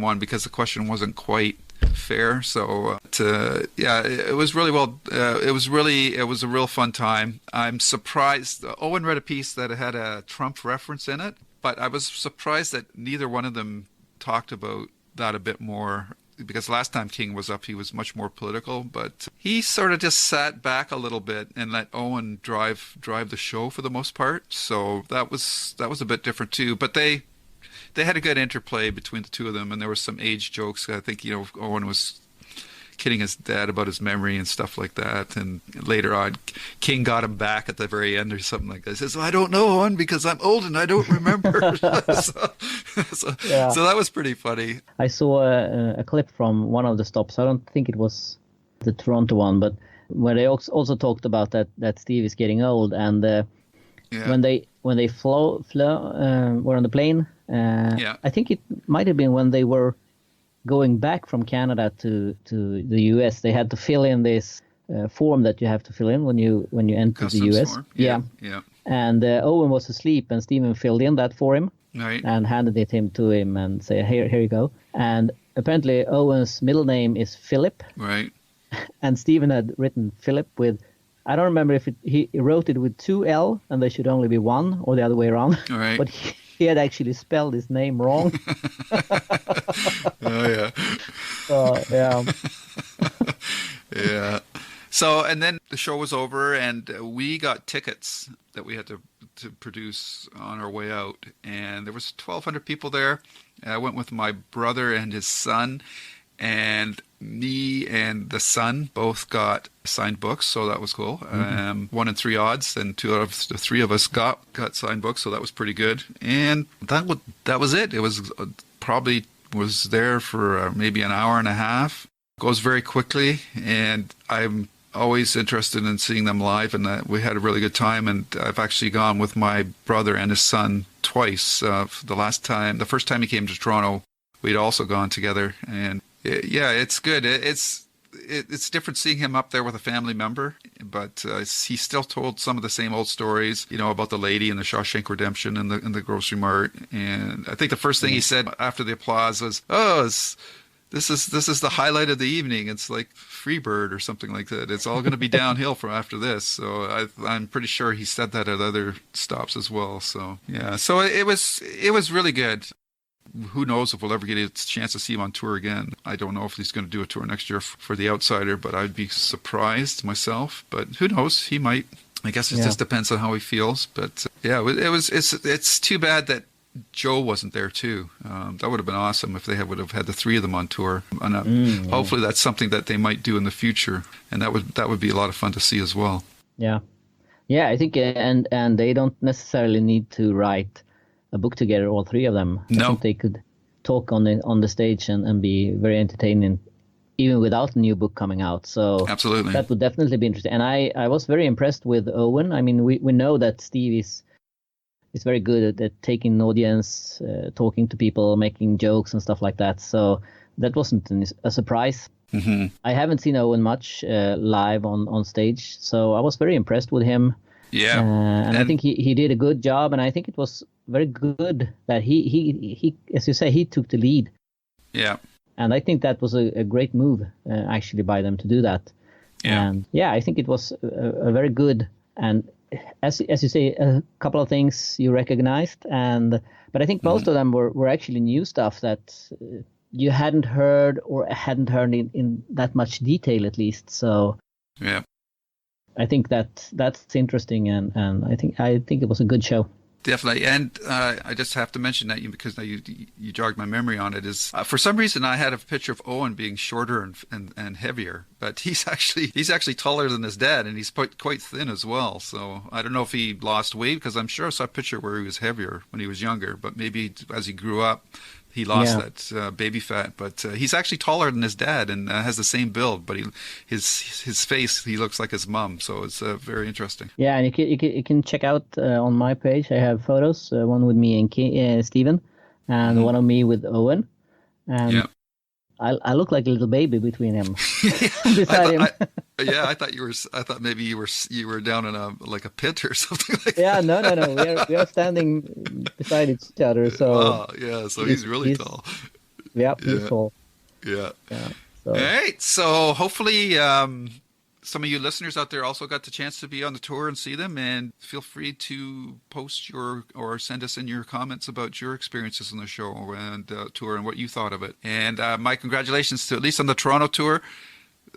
one because the question wasn't quite fair. So, it was really well. It was a real fun time. I'm surprised. Owen read a piece that had a Trump reference in it, but I was surprised that neither one of them talked about that a bit more. Because last time King was up, he was much more political, but he sort of just sat back a little bit and let Owen drive the show for the most part. So that was a bit different too. But they had a good interplay between the two of them, and there was some age jokes. I think Owen was kidding his dad about his memory and stuff like that. And later on, King got him back at the very end or something like that. He says, I don't know, Owen, because I'm old and I don't remember. So that was pretty funny. I saw a clip from one of the stops. I don't think it was the Toronto one, but where they also talked about that Steve is getting old. And when they were on the plane, I think it might have been when they were going back from Canada to the US, they had to fill in this form that you have to fill in when you enter Customs the US. Form. Yeah. And Owen was asleep, and Stephen filled in that for him, right, and handed it to him and said, here you go. And apparently Owen's middle name is Philip. Right. And Stephen had written Philip with, I don't remember if he wrote it with 2 L and there should only be 1, or the other way around. Right. But he had actually spelled his name wrong. Oh, yeah. Yeah. Yeah. So, and then the show was over, and we got tickets that we had to produce on our way out. And there was 1,200 people there. I went with my brother and his son, and me and the son both got signed books, so that was cool. 1 in 3 odds, and 2 out of the 3 of us got signed books, so that was pretty good. And that was it. It was probably was there for maybe an hour and a half. It goes very quickly, and I'm always interested in seeing them live, and we had a really good time. And I've actually gone with my brother and his son twice. The first time he came to Toronto, we'd also gone together, and it's good. It's different seeing him up there with a family member, but he still told some of the same old stories, about the lady and the Shawshank Redemption and the grocery mart. And I think the first thing he said after the applause was, this is the highlight of the evening. It's like Freebird or something like that. It's all going to be downhill from after this. So I'm pretty sure he said that at other stops as well. So yeah, so it was really good. Who knows if we'll ever get a chance to see him on tour again. I don't know if he's going to do a tour next year for The Outsider, but I'd be surprised myself. But who knows? He might. I guess it just depends on how he feels. But it's too bad that Joe wasn't there too. That would have been awesome if they would have had the three of them on tour. And hopefully that's something that they might do in the future, and that would be a lot of fun to see as well. Yeah, I think and they don't necessarily need to write a book together, all three of them. No. I think they could talk on the stage and be very entertaining, even without a new book coming out. So absolutely, that would definitely be interesting. And I was very impressed with Owen. I mean, we know that Steve is very good at taking an audience, talking to people, making jokes and stuff like that. So that wasn't a surprise. Mm-hmm. I haven't seen Owen much live on stage, so I was very impressed with him. Yeah, and I think he did a good job, and I think it was very good that he as you say, he took the lead. Yeah. And I think that was a great move, actually, by them to do that. Yeah. And I think it was a very good, and as you say, a couple of things you recognized, but I think most of them were actually new stuff that you hadn't heard in that much detail, at least. So yeah, I think that's interesting, and I think it was a good show. Definitely, and I just have to mention that because now you jogged my memory on it. Is for some reason I had a picture of Owen being shorter and heavier, but he's actually taller than his dad, and he's quite thin as well. So I don't know if he lost weight, because I'm sure I saw a picture where he was heavier when he was younger, but maybe as he grew up he lost that baby fat. But he's actually taller than his dad and has the same build, but his face, he looks like his mom. So it's very interesting. Yeah, and you can check out on my page. I have photos, one with me and Steven, and one of me with Owen. And I look like a little baby between him, beside him. I thought maybe you were down in a pit or something like that. Yeah, no. We are standing beside each other. So so he's really tall. Yeah, he's tall. Yeah. So. All right. So hopefully some of you listeners out there also got the chance to be on the tour and see them, and feel free to post or send us in your comments about your experiences on the show and tour and what you thought of it. And my congratulations to, at least on the Toronto tour.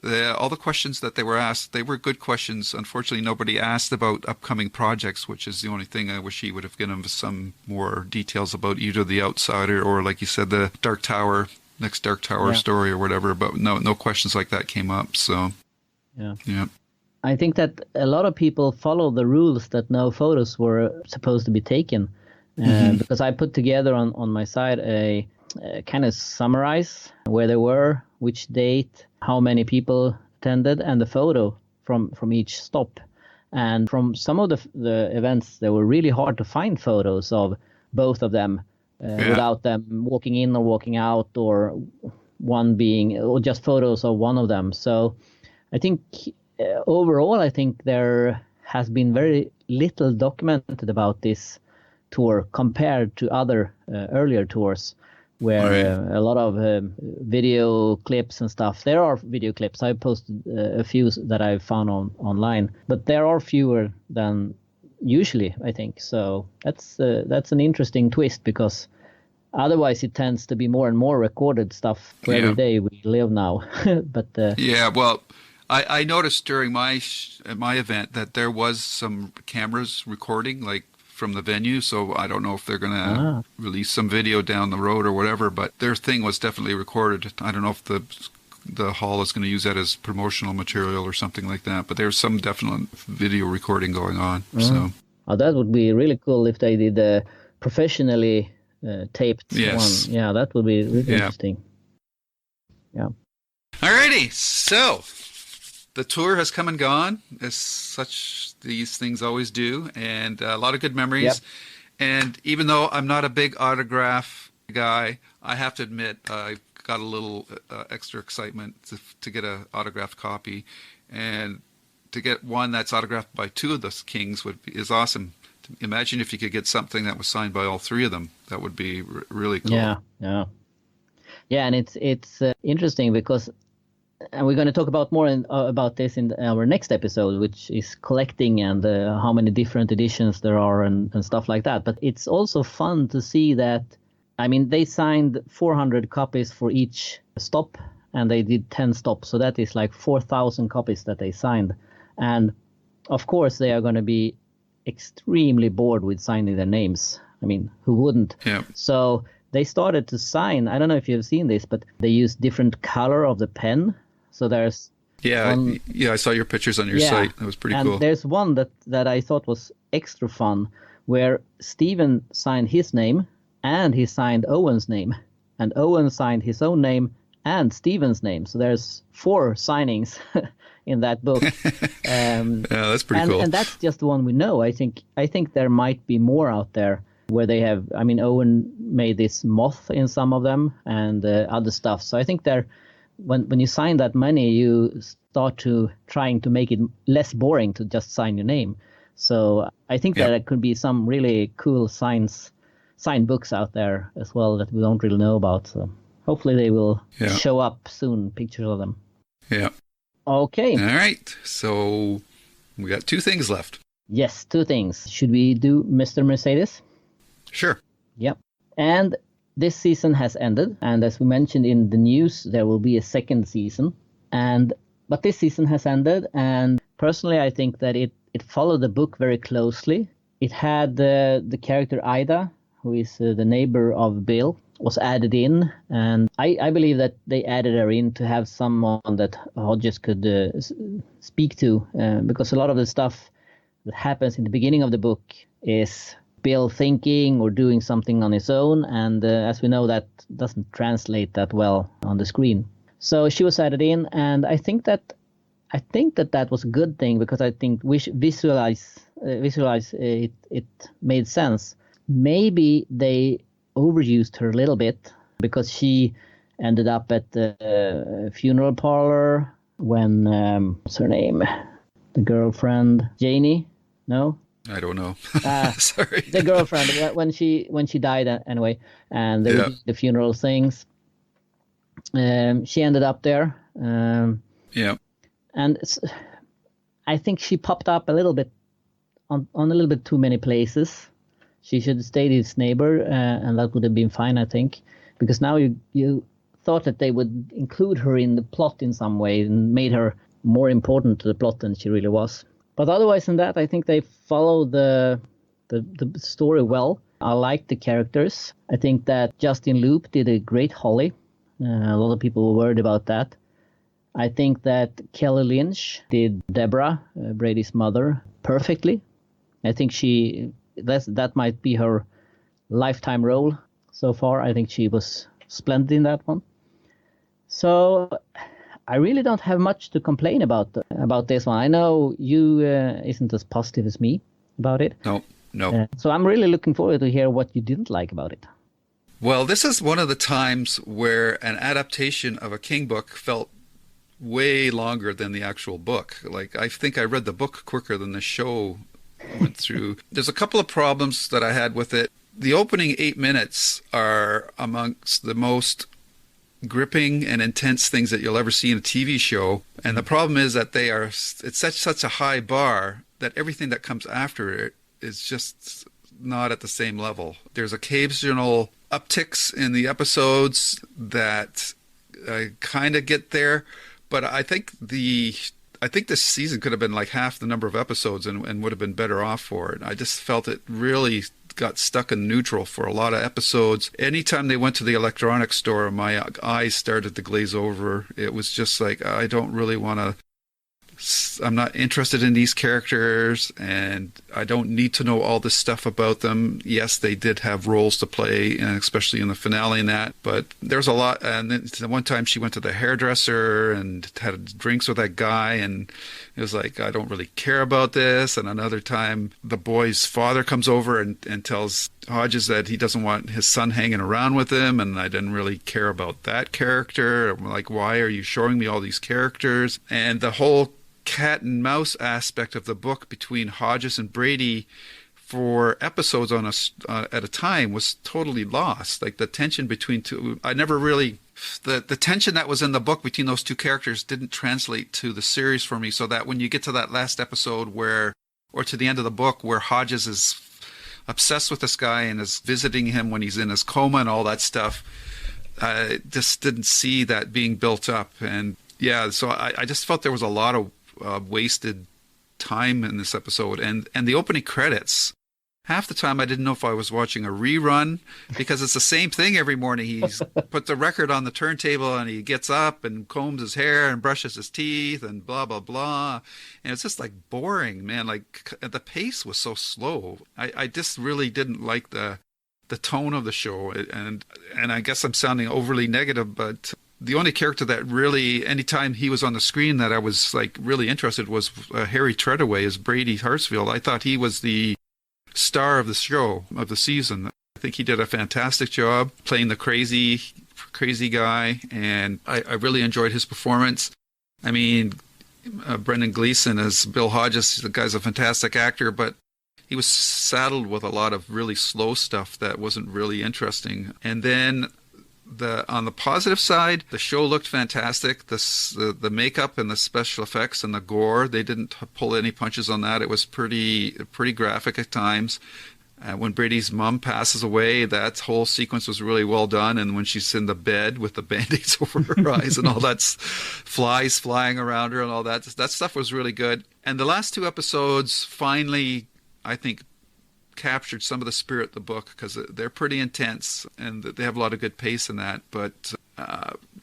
All the questions that they were asked, they were good questions. Unfortunately, nobody asked about upcoming projects, which is the only thing I wish he would have given us some more details about, either The Outsider or, like you said, the Dark Tower, next Dark Tower story or whatever. But no questions like that came up. So, yeah. I think that a lot of people follow the rules that no photos were supposed to be taken. Because I put together on my site a kind of summarize where they were, which date, how many people attended, and the photo from each stop. And from some of the events, they were really hard to find photos of both of them without them walking in or walking out, or just photos of one of them. So I think overall, I think there has been very little documented about this tour compared to other earlier tours, where a lot of video clips and stuff. There are video clips. I posted a few that I found online, but there are fewer than usually, I think. So that's an interesting twist, because otherwise it tends to be more and more recorded stuff for every day we live now. But well, I noticed during my event that there was some cameras recording, like, from the venue, so I don't know if they're going to release some video down the road or whatever, but their thing was definitely recorded. I don't know if the hall is going to use that as promotional material or something like that, but there's some definite video recording going on. So that would be really cool if they did a professionally taped one. Yeah, that would be really interesting. Yeah. Alrighty, so the tour has come and gone, as these things always do, and a lot of good memories. Yep. And even though I'm not a big autograph guy, I have to admit I got a little extra excitement to get an autographed copy, and to get one that's autographed by two of the Kings is awesome. Imagine if you could get something that was signed by all three of them. That would be really cool. Yeah, and it's interesting because. And we're going to talk about more about this in our next episode, which is collecting and how many different editions there are and stuff like that. But it's also fun to see that, I mean, they signed 400 copies for each stop, and they did 10 stops. So that is like 4,000 copies that they signed. And of course, they are going to be extremely bored with signing their names. I mean, who wouldn't? Yeah. So they started to sign. I don't know if you've seen this, but they use different color of the pen. So there's I saw your pictures on your site. That was pretty cool. And there's one that I thought was extra fun, where Stephen signed his name and he signed Owen's name, and Owen signed his own name and Stephen's name. So there's 4 signings in that book. Yeah, that's pretty cool. And that's just the one we know. I think there might be more out there where they have. I mean, Owen made this moth in some of them and other stuff. So I think when you sign that many, you start to trying to make it less boring to just sign your name. So I think that there could be some really cool signed books out there as well that we don't really know about. So hopefully they will show up soon, pictures of them. Yeah. Okay. All right. So we got 2 things left. Yes, 2 things. Should we do Mr. Mercedes? Sure. Yep. And this season has ended. And as we mentioned in the news, there will be a second season. But this season has ended. And personally, I think that it followed the book very closely. It had the character Ida, who is the neighbor of Bill, was added in. And I believe that they added her in to have someone that Hodges could speak to. Because a lot of the stuff that happens in the beginning of the book is Bill thinking or doing something on his own. And as we know, that doesn't translate that well on the screen. So she was added in. And I think that was a good thing, because I think we should visualize it made sense. Maybe they overused her a little bit, because she ended up at the funeral parlor when what's her name, the girlfriend Janie? No, I don't know. Sorry, the girlfriend when she died anyway, and they did the funeral things. She ended up there. And I think she popped up a little bit on a little bit too many places. She should have stayed his neighbor, and that would have been fine, I think. Because now you thought that they would include her in the plot in some way and made her more important to the plot than she really was. But otherwise than that, I think they followed the story well. I like the characters. I think that Justin Loop did a great Holly. A lot of people were worried about that. I think that Kelly Lynch did Deborah, Brady's mother, perfectly. I think that might be her lifetime role so far. I think she was splendid in that one. So I really don't have much to complain about this one. I know you isn't as positive as me about it. No. So I'm really looking forward to hear what you didn't like about it. Well, this is one of the times where an adaptation of a King book felt way longer than the actual book. Like, I think I read the book quicker than the show went through. There's a couple of problems that I had with it. The opening 8 minutes are amongst the most gripping and intense things that you'll ever see in a TV show. And the problem is that it's such a high bar that everything that comes after it is just not at the same level. There's occasional upticks in the episodes that kind of get there, but I think this season could have been like half the number of episodes and would have been better off for it. I just felt it really got stuck in neutral for a lot of episodes. Anytime they went to the electronics store, my eyes started to glaze over. It was just like, I don't really want to, I'm not interested in these characters, and I don't need to know all this stuff about them. Yes, they did have roles to play, and especially in the finale and that, but there's a lot. And then the one time she went to the hairdresser and had drinks with that guy, and it was like, I don't really care about this. And another time the boy's father comes over and tells Hodges that he doesn't want his son hanging around with him, and I didn't really care about that character. I'm like, why are you showing me all these characters? And the whole cat and mouse aspect of the book between Hodges and Brady for episodes at a time was totally lost. Like, the tension between two, I never really, the tension that was in the book between those two characters didn't translate to the series for me, so that when you get to that last episode or to the end of the book where Hodges is obsessed with this guy and is visiting him when he's in his coma and all that stuff, I just didn't see that being built up. And yeah, so I just felt there was a lot of wasted time in this episode, and the opening credits. Half the time I didn't know if I was watching a rerun because it's the same thing every morning. He's put the record on the turntable and he gets up and combs his hair and brushes his teeth and blah, blah, blah. And it's just like boring, man. Like the pace was so slow. I just really didn't like the tone of the show. And I guess I'm sounding overly negative, but the only character that really, anytime he was on the screen that I was like really interested was Harry Treadaway as Brady Hartsfield. I thought he was the star of the show, of the season. I think he did a fantastic job playing the crazy guy, and I really enjoyed his performance. I mean, Brendan Gleeson as Bill Hodges, the guy's a fantastic actor, but he was saddled with a lot of really slow stuff that wasn't really interesting. And then on the positive side, the show looked fantastic. The makeup and the special effects and the gore, they didn't pull any punches on that. It was pretty graphic at times. When Brady's mom passes away, that whole sequence was really well done. And when she's in the bed with the band-aids over her eyes and all that flies flying around her and all that stuff was really good. And the last two episodes finally, I think, captured some of the spirit of the book, because they're pretty intense and they have a lot of good pace in that. But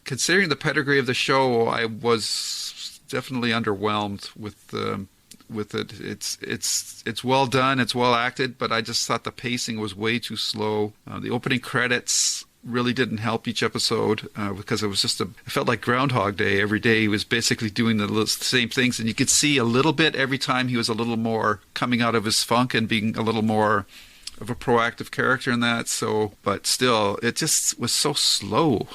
considering the pedigree of the show, I was definitely underwhelmed with it. It's well done, it's well acted, but I just thought the pacing was way too slow. The opening credits really didn't help each episode because it was just it felt like Groundhog Day. Every day he was basically doing the same things, and you could see a little bit every time he was a little more coming out of his funk and being a little more of a proactive character in that. So, but still, it just was so slow.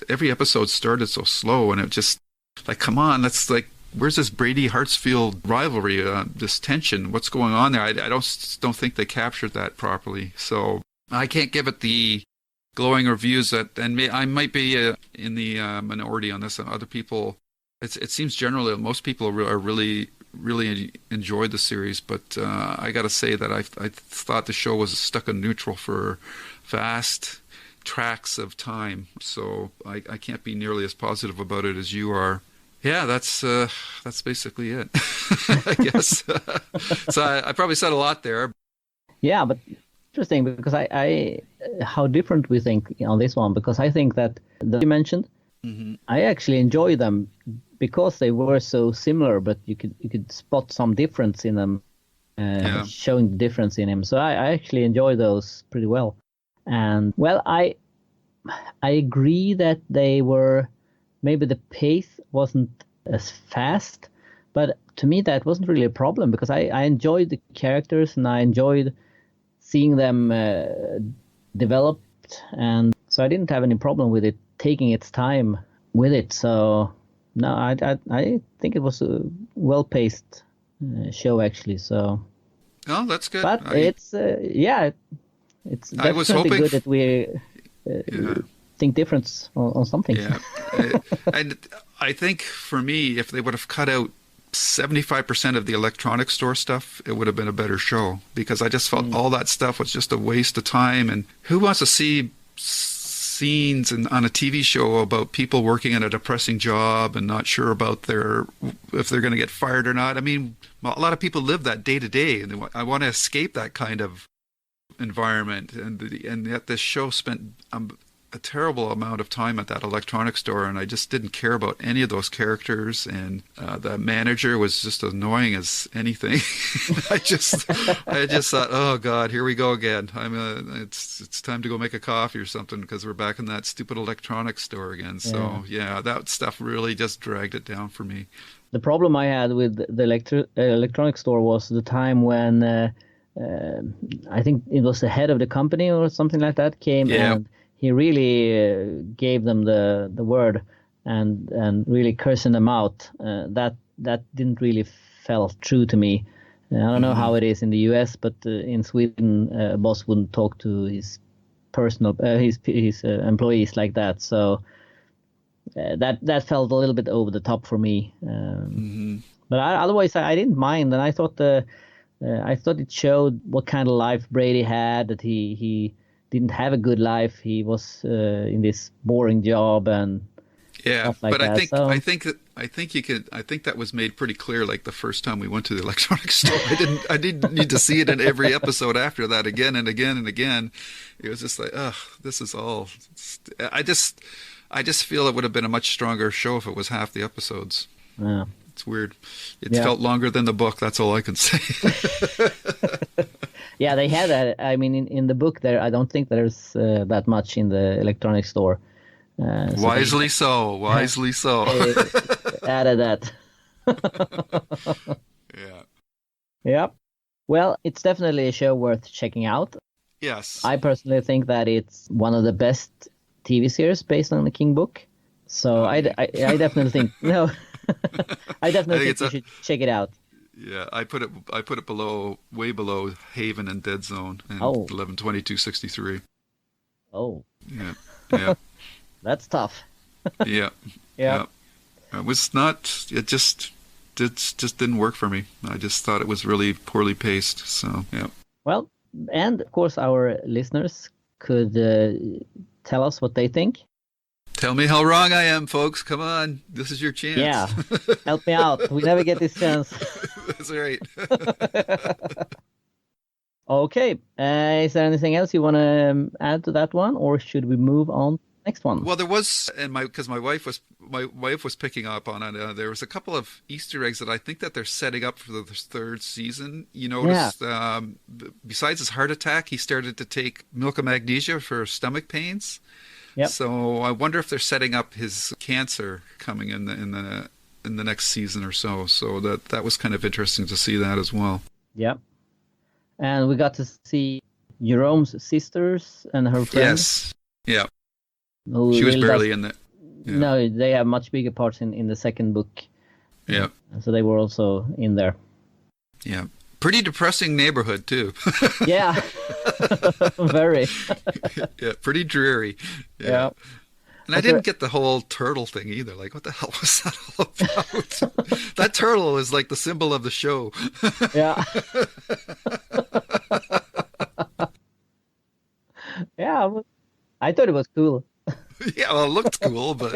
Every episode started so slow, and it just like, come on, let's like, where's this Brady Hartsfield rivalry? This tension, what's going on there? I don't think they captured that properly. So I can't give it the glowing reviews and I might be in the minority on this. Other people, it seems generally most people are really enjoyed the series, but I got to say that I thought the show was stuck in neutral for vast tracts of time. So I can't be nearly as positive about it as you are. Yeah, that's basically it, I guess. So I probably said a lot there. Yeah, but interesting, because I how different we think on this one, because I think that you mentioned, I actually enjoy them because they were so similar, but you could spot some difference in them, showing the difference in him. So I actually enjoy those pretty well. And well, I agree that they were, maybe the pace wasn't as fast, but to me that wasn't really a problem, because I enjoyed the characters and I enjoyed seeing them developed, and so I didn't have any problem with it taking its time with it. So no, I think it was a well-paced show actually. So oh, that's good. But it's definitely good that we think different on some things. Yeah, and I think for me, if they would have cut out 75% of the electronic store stuff, it would have been a better show, because I just felt all that stuff was just a waste of time. And who wants to see scenes on a TV show about people working in a depressing job and not sure about if they're going to get fired or not? I mean, a lot of people live that day to day, and I want to escape that kind of environment. And yet this show spent a terrible amount of time at that electronics store, and I just didn't care about any of those characters, and the manager was just annoying as anything. I just thought, oh God, here we go again. It's time to go make a coffee or something, because we're back in that stupid electronics store again. So yeah, that stuff really just dragged it down for me. The problem I had with the electronics store was the time when I think it was the head of the company or something like that came, and he really gave them the word and really cursing them out. That didn't really felt true to me. I don't know how it is in the US, but in Sweden, a boss wouldn't talk to his his employees like that. So that felt a little bit over the top for me. But otherwise, I didn't mind, and I thought it showed what kind of life Brady had. That he didn't have a good life. He was in this boring job, and Yeah, stuff like but that. I think that was made pretty clear. Like the first time we went to the electronics store, I didn't need to see it in every episode after that again and again and again. It was just like, ugh, this is all. I just feel it would have been a much stronger show if it was half the episodes. Yeah. It's weird. It felt longer than the book. That's all I can say. Yeah, they had that. I mean, in the book there, I don't think there's that much in the electronics store. Wisely so. They added that. Yeah. Yep. Well, it's definitely a show worth checking out. Yes. I personally think that it's one of the best TV series based on the King book. So I definitely think I definitely think you should check it out. Yeah, I put it below, way below Haven and Dead Zone and 11/22/63. Oh. Yeah. That's tough. Yeah. It was not. It just didn't work for me. I just thought it was really poorly paced. So yeah. Well, and of course, our listeners could tell us what they think. Tell me how wrong I am, folks. Come on, this is your chance. Yeah, help me out. We never get this chance. That's right. Okay. Is there anything else you want to add to that one, or should we move on to the next one? Well, there was, and because my wife was picking up on it. There was a couple of Easter eggs that I think that they're setting up for the third season. You noticed, besides his heart attack, he started to take milk of magnesia for stomach pains. Yep. So I wonder if they're setting up his cancer coming in the next season or so. So that was kind of interesting to see that as well. Yep. And we got to see Jerome's sisters and her friend. Yes. Yeah. She was barely in that. Yeah. No, they have much bigger parts in the second book. Yeah. So they were also in there. Yeah. Pretty depressing neighborhood too. Yeah. Very. Yeah, pretty dreary. Yeah. And I didn't get the whole turtle thing either. Like, what the hell was that all about? That turtle is like the symbol of the show. Yeah. Yeah, I thought it was cool. Yeah, well, it looked cool, but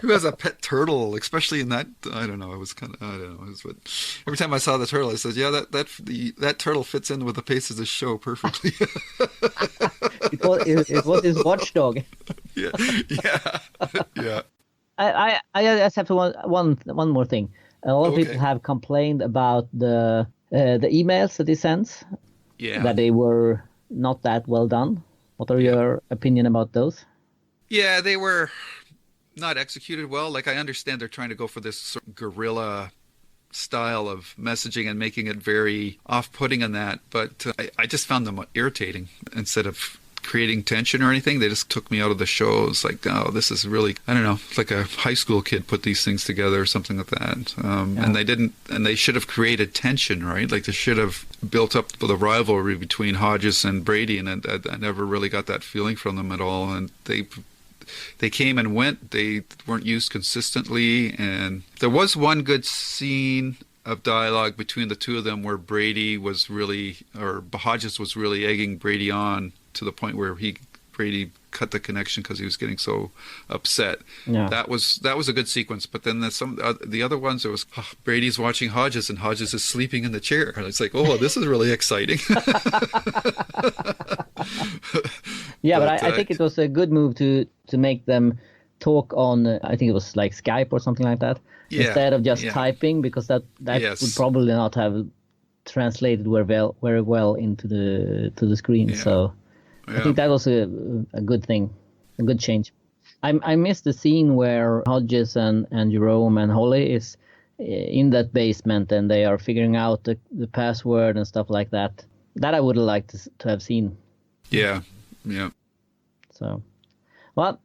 who has a pet turtle, especially in that? I don't know. It was kind of, I don't know. But every time I saw the turtle, I said, "Yeah, that turtle fits in with the pace of the show perfectly." it was his watchdog. Yeah. I just have to one more thing. A lot of people have complained about the emails that he sends. Yeah. That they were not that well done. What are your opinion about those? Yeah, they were not executed well. Like, I understand they're trying to go for this sort of guerrilla style of messaging and making it very off-putting in that, but I just found them irritating. Instead of creating tension or anything, they just took me out of the show. It was like, oh, this is really, I don't know, like a high school kid put these things together or something like that. And they didn't, and they should have created tension, right? Like, they should have built up the rivalry between Hodges and Brady, and I never really got that feeling from them at all. And they came and went. They weren't used consistently. And there was one good scene of dialogue between the two of them where Hodges was really egging Brady on to the point where Brady cut the connection because he was getting so upset. Yeah. That was a good sequence. But then the other ones, it was Brady's watching Hodges and Hodges is sleeping in the chair. And it's like, oh, this is really exciting. Yeah, but I think it was a good move to make them talk on, I think it was like Skype or something like that, instead of just typing, because that would probably not have translated very well into the screen. Yeah. So I think that was a good thing, a good change. I missed the scene where Hodges and Jerome and Holly is in that basement and they are figuring out the password and stuff like that. That I would have liked to have seen. Yeah. So, well,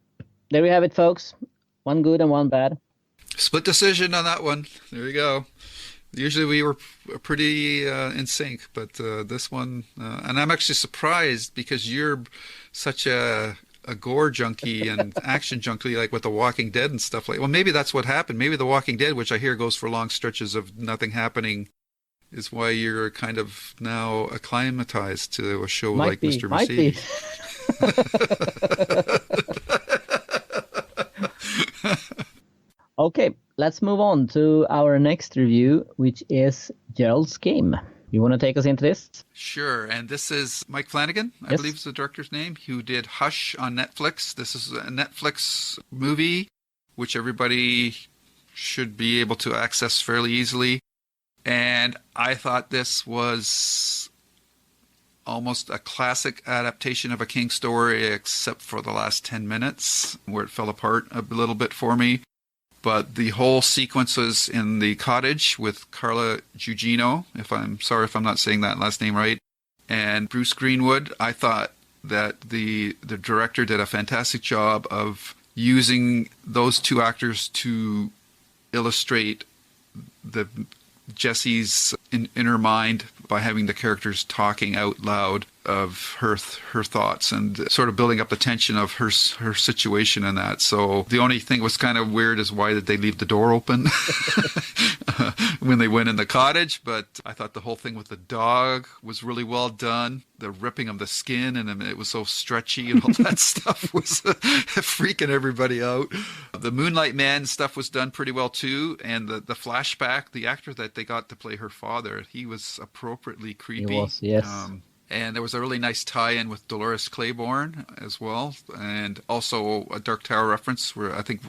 there we have it, folks. One good and one bad. Split decision on that one. There you go. Usually we were pretty in sync, but this one, and I'm actually surprised because you're such a gore junkie and action junkie, like with The Walking Dead and stuff like. Well, maybe that's what happened. Maybe The Walking Dead, which I hear goes for long stretches of nothing happening, is why you're kind of now acclimatized to a show like Mr. Mercedes. Okay, let's move on to our next review, which is Gerald's Game. You want to take us into this? Sure, and this is Mike Flanagan, I believe is the director's name, who did Hush on Netflix. This is a Netflix movie, which everybody should be able to access fairly easily. And I thought this was almost a classic adaptation of a King story, except for the last 10 minutes, where it fell apart a little bit for me. But the whole sequences in the cottage with Carla Gugino, I'm sorry if I'm not saying that last name right, and Bruce Greenwood, I thought that the director did a fantastic job of using those two actors to illustrate Jesse's inner mind by having the characters talking out loud of her thoughts and sort of building up the tension of her situation in that. So the only thing was kind of weird is why did they leave the door open when they went in the cottage? But I thought the whole thing with the dog was really well done. The ripping of the skin and it was so stretchy and all that stuff was freaking everybody out. The Moonlight Man stuff was done pretty well too. And the flashback, the actor that they got to play her father, he was appropriately creepy. He was, yes. And there was a really nice tie-in with Dolores Claiborne as well. And also a Dark Tower reference where I think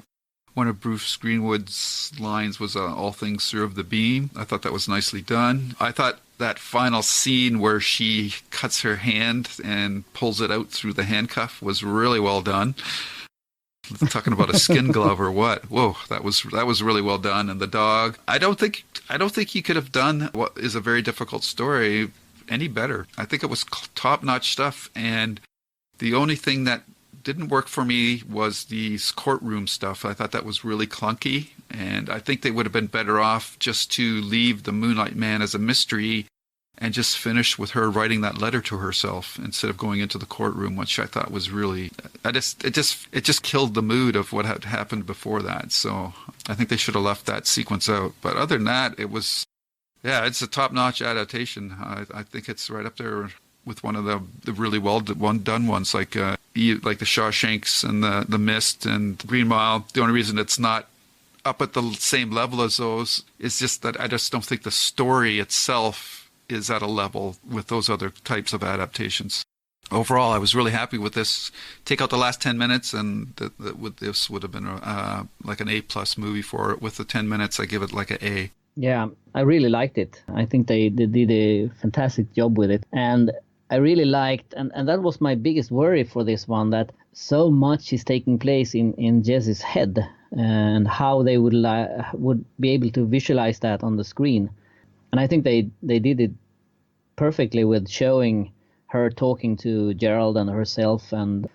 one of Bruce Greenwood's lines was all things serve the beam. I thought that was nicely done. I thought that final scene where she cuts her hand and pulls it out through the handcuff was really well done. Talking about a skin glove or what? Whoa, that was really well done. And the dog, I don't think he could have done what is a very difficult story any better. I think it was top-notch stuff, and the only thing that didn't work for me was the courtroom stuff. I thought that was really clunky, and I think they would have been better off just to leave the Moonlight Man as a mystery and just finish with her writing that letter to herself instead of going into the courtroom, which I thought was really, it just killed the mood of what had happened before that. So I think they should have left that sequence out. But other than that, yeah, it's a top-notch adaptation. I think it's right up there with one of the really well done ones, like the Shawshanks and the Mist and Green Mile. The only reason it's not up at the same level as those is just that I just don't think the story itself is at a level with those other types of adaptations. Overall, I was really happy with this. Take out the last 10 minutes, and this would have been like an A+ movie for it. With the 10 minutes, I give it like an A. Yeah, I really liked it. I think they did a fantastic job with it. And I really liked, and that was my biggest worry for this one, that so much is taking place in Jesse's head, and how they would be able to visualize that on the screen. And I think they did it perfectly with showing her talking to Gerald and herself and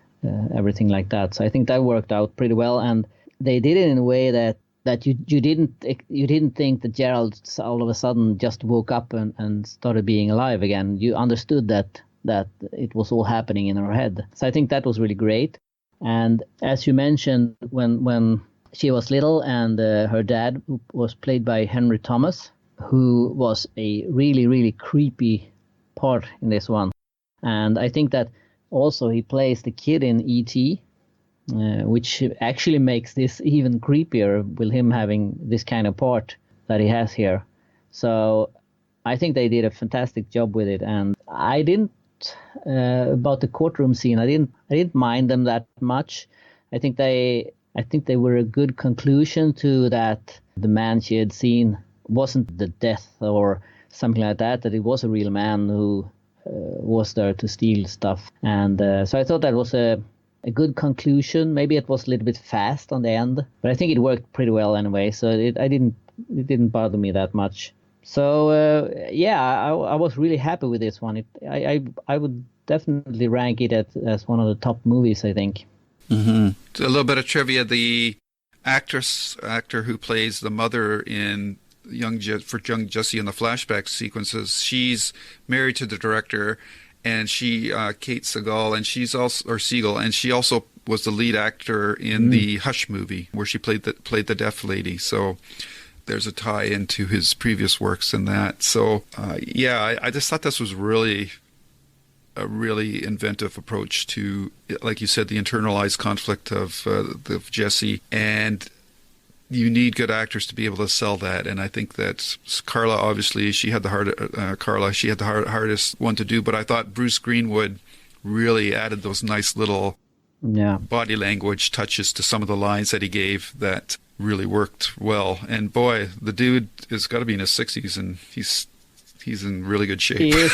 everything like that. So I think that worked out pretty well, and they did it in a way that you didn't think that Gerald all of a sudden just woke up and started being alive again. You understood that it was all happening in her head. So I think that was really great. And as you mentioned, when she was little, and her dad was played by Henry Thomas, who was a really, really creepy part in this one. And I think that also he plays the kid in E.T., which actually makes this even creepier with him having this kind of part that he has here. So I think they did a fantastic job with it. And I didn't, about the courtroom scene, I didn't mind them that much. I think they were a good conclusion to that the man she had seen wasn't the death or something like that it was a real man who was there to steal stuff. And so I thought that was a good conclusion. Maybe it was a little bit fast on the end, but I think it worked pretty well anyway. So it didn't bother me that much. So I was really happy with this one. I would definitely rank it as one of the top movies, I think. Mm-hmm. So a little bit of trivia: the actor who plays the mother in young Jessie in the flashback sequences, she's married to the director, and she Kate Siegel, and she's also was the lead actor in the Hush movie where she played the deaf lady. So there's a tie into his previous works in that. So I just thought this was really a really inventive approach to, like you said, the internalized conflict of Jessie. And you need good actors to be able to sell that. And I think that Carla, obviously, she had the hardest one to do. But I thought Bruce Greenwood really added those nice little body language touches to some of the lines that he gave that really worked well. And boy, the dude has got to be in his 60s, and he's in really good shape. He is.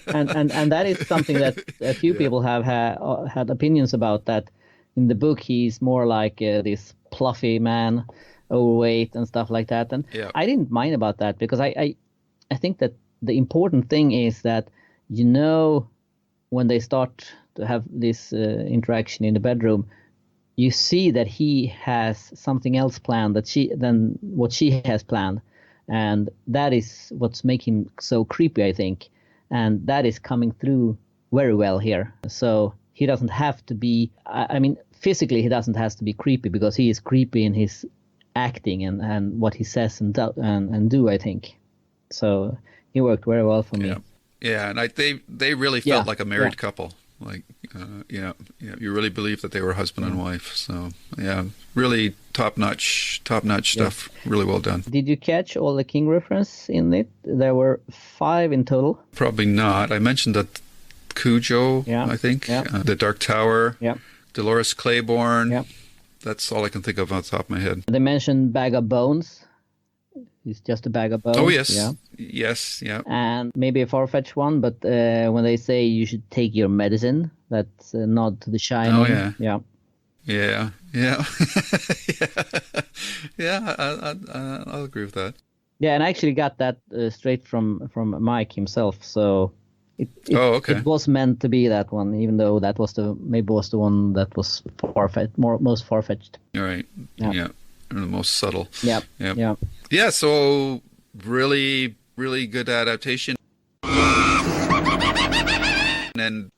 And that is something that a few people have had opinions about, that in the book he's more like this fluffy man, overweight and stuff like that. And I didn't mind about that, because I think that the important thing is that, when they start to have this interaction in the bedroom, you see that he has something else planned than what she has planned. And that is what's making him so creepy, I think. And that is coming through very well here. So he doesn't have to be, physically he doesn't have to be creepy, because he is creepy in his acting and what he says and do, I think. So he worked very well for me. Yeah, and they really felt like a married couple. Like, you really believe that they were husband and wife. So, really top-notch stuff. Really well done. Did you catch all the King reference in it? There were 5 in total. Probably not. I mentioned that Cujo, I think, the Dark Tower, Dolores Claiborne. Yeah. That's all I can think of on the top of my head. They mentioned Bag of Bones. He's just a bag of bones. Oh, yes. Yeah. Yes, yeah. And maybe a far-fetched one, but when they say you should take your medicine, that's a nod to The Shining. Oh, yeah. Yeah. Yeah. I'll agree with that. Yeah, and I actually got that straight from Mike himself, so it was meant to be that one, even though that was the one that was most far-fetched. All right. Yeah. And the most subtle. Yeah. Yeah, so really, really good adaptation. And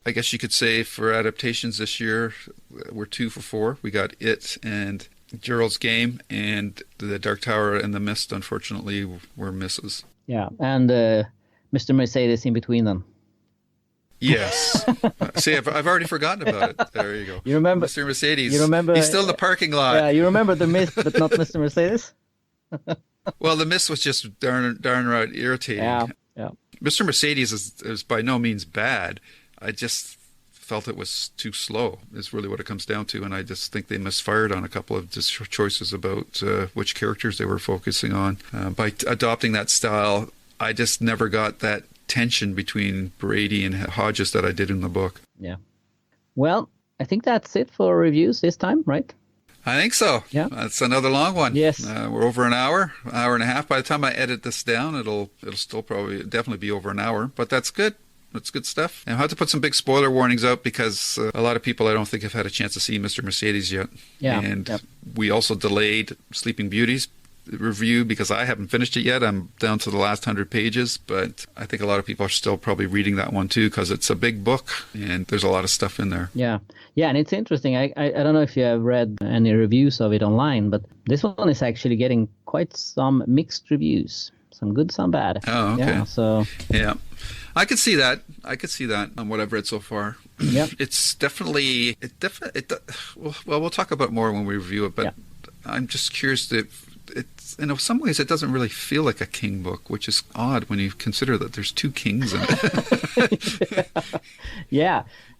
I guess you could say for adaptations this year, we're 2 for 4. We got It and Gerald's Game, and The Dark Tower and The Mist, unfortunately, were misses. Yeah, and Mr. Mercedes in between them. Yes. See, I've already forgotten about it. There you go. You remember Mr. Mercedes? You remember? He's still in the parking lot. Yeah, you remember The Mist, but not Mr. Mercedes? Well, The Mist was just darn right irritating. Yeah. Mr. Mercedes is by no means bad. I just felt it was too slow, is really what it comes down to. And I just think they misfired on a couple of choices about which characters they were focusing on. By adopting that style, I just never got that tension between Brady and Hodges that I did in the book. Yeah. Well, I think that's it for reviews this time, right? I think so. Yeah. That's another long one. Yes. We're over an hour and a half. By the time I edit this down, it'll still definitely be over an hour, but that's good. That's good stuff. And I have to put some big spoiler warnings out, because a lot of people I don't think have had a chance to see Mr. Mercedes yet. Yeah. And we also delayed Sleeping Beauties review because I haven't finished it yet. I'm down to the last 100 pages, but I think a lot of people are still probably reading that one too, because it's a big book and there's a lot of stuff in there. Yeah, and it's interesting. I don't know if you have read any reviews of it online, but this one is actually getting quite some mixed reviews. Some good, some bad. Oh, okay. Yeah, so yeah, I could see that. on what I've read so far. Yeah, it's definitely well, we'll talk about more when we review it, but I'm just curious if it's, in some ways it doesn't really feel like a King book, which is odd when you consider that there's 2 kings in it.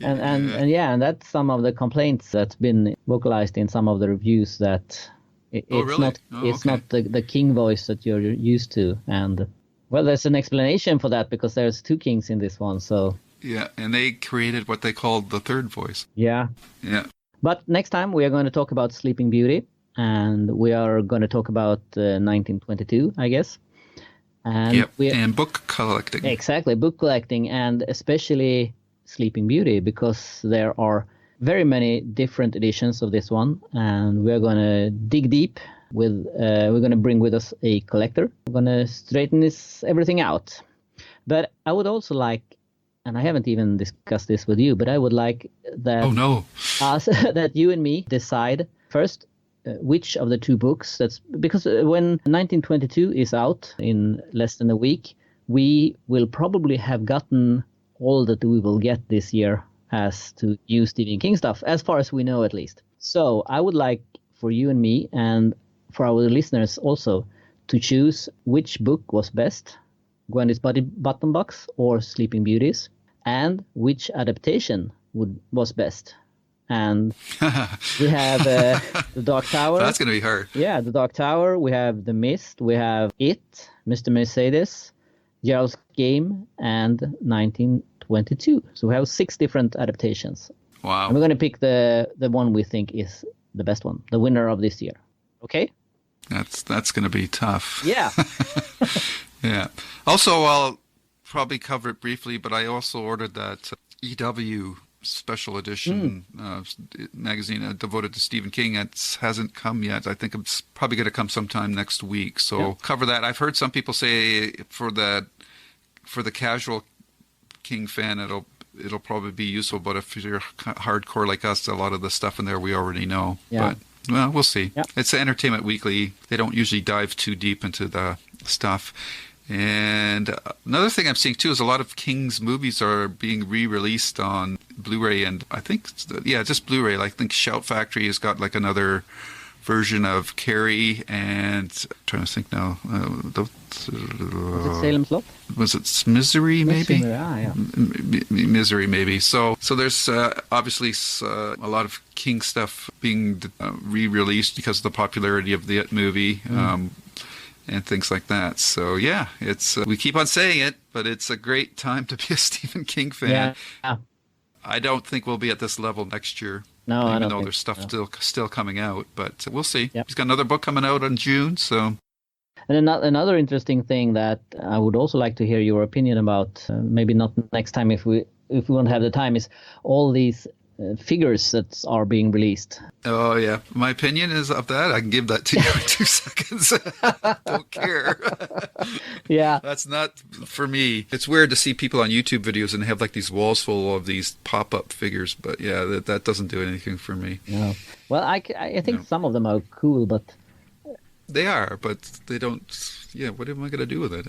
And that's some of the complaints that's been vocalized in some of the reviews, that it's not the King voice that you're used to. And well, there's an explanation for that, because there's 2 kings in this one. So yeah, and they created what they called the third voice. Yeah. But next time we are going to talk about Sleeping Beauty, and we are going to talk about 1922, I guess. And and book collecting. Exactly, book collecting, and especially Sleeping Beauty, because there are very many different editions of this one, and we're going to dig deep with. We're going to bring with us a collector. We're going to straighten everything out. But I would also like, and I haven't even discussed this with you, but I would like that. Oh no! That you and me decide first. Which of the 2 books, because when 1922 is out in less than a week, we will probably have gotten all that we will get this year as to new Stephen King stuff, as far as we know at least. So I would like for you and me, and for our listeners also to choose which book was best, Gwendy's Button Box or Sleeping Beauties, and which adaptation was best. And we have The Dark Tower. That's going to be hard. Yeah, The Dark Tower. We have The Mist. We have It, Mr. Mercedes, Gerald's Game, and 1922. So we have 6 different adaptations. Wow. And we're going to pick the one we think is the best one, the winner of this year. Okay? That's going to be tough. Yeah. Yeah. Also, I'll probably cover it briefly, but I also ordered that EW special edition magazine devoted to Stephen King. It hasn't come yet. I think it's probably going to come sometime next week. So cover that. I've heard some people say for the casual King fan, it'll probably be useful. But if you're hardcore like us, a lot of the stuff in there we already know. Yeah. But well, we'll see. Yeah. It's Entertainment Weekly. They don't usually dive too deep into the stuff. And another thing I'm seeing too is a lot of King's movies are being re-released on Blu-ray, and I think, just Blu-ray. I think Shout Factory has got like another version of Carrie, and I'm trying to think now. Was it Salem's Lot? Was it Misery maybe? Yeah. Misery maybe. So there's obviously a lot of King stuff being re-released because of the popularity of the It movie. And things like that. So yeah, it's we keep on saying it, but it's a great time to be a Stephen King fan. Yeah. I don't think we'll be at this level next year. No, I even don't though think there's stuff so. still coming out, but we'll see. Yep. He's got another book coming out in June, so. And another interesting thing that I would also like to hear your opinion about, maybe not next time if we won't have the time, is all these figures that are being released. Oh yeah, my opinion is of that. I can give that to you in 2 seconds. Don't care. Yeah, that's not for me. It's weird to see people on YouTube videos and they have like these walls full of these pop-up figures, but yeah, that doesn't do anything for me. No. Well, I think some of them are cool, but they are, but they don't. Yeah, what am I going to do with it?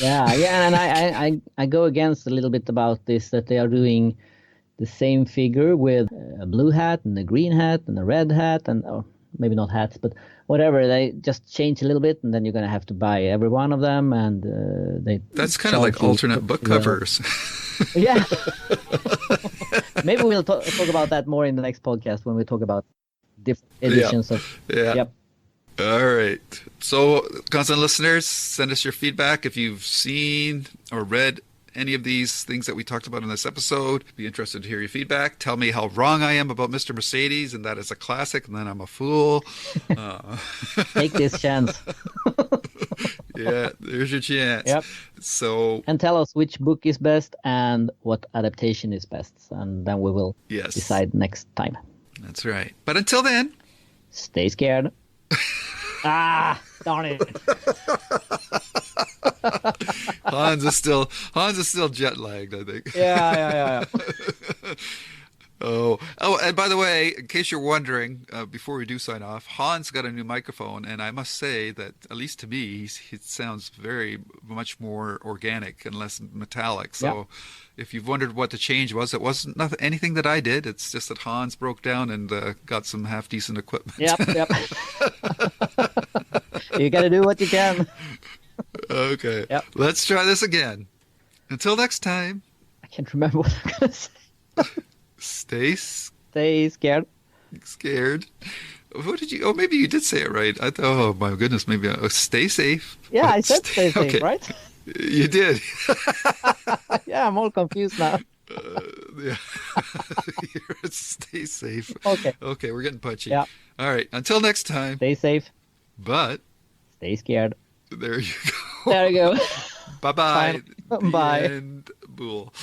Yeah, and I go against a little bit about this, that they are doing the same figure with a blue hat and a green hat and a red hat, and or maybe not hats, but whatever. They just change a little bit, and then you're going to have to buy every one of them, and that's kind of like alternate book covers. Yeah. Maybe we'll talk about that more in the next podcast when we talk about different editions of. Yeah. Yep. All right. So, constant listeners, send us your feedback if you've seen or read any of these things that we talked about in this episode. Be interested to hear your feedback. Tell me how wrong I am about Mr. Mercedes, and that is a classic, and then I'm a fool. Take this chance. Yeah, there's your chance. Yep. So, and tell us which book is best and what adaptation is best, and then we will decide next time. That's right. But until then, stay scared. Darn it. Hans is still jet lagged, I think. Yeah. Oh, and by the way, in case you're wondering, before we do sign off, Hans got a new microphone, and I must say that, at least to me, it sounds very much more organic and less metallic. So if you've wondered what the change was, it wasn't anything that I did. It's just that Hans broke down and got some half-decent equipment. Yep. You got to do what you can. Okay. Yep. Let's try this again. Until next time. I can't remember what I'm going to say. Stay scared. Scared. What did you? Oh, maybe you did say it right. I thought. Oh my goodness, maybe. Stay safe. Yeah, I said stay safe, okay. Right? You did. Yeah, I'm all confused now. Yeah. Stay safe. Okay, we're getting punchy. Yeah. All right. Until next time. Stay safe. But. Stay scared. There you go. There you go. Bye-bye. Bye. And Bool.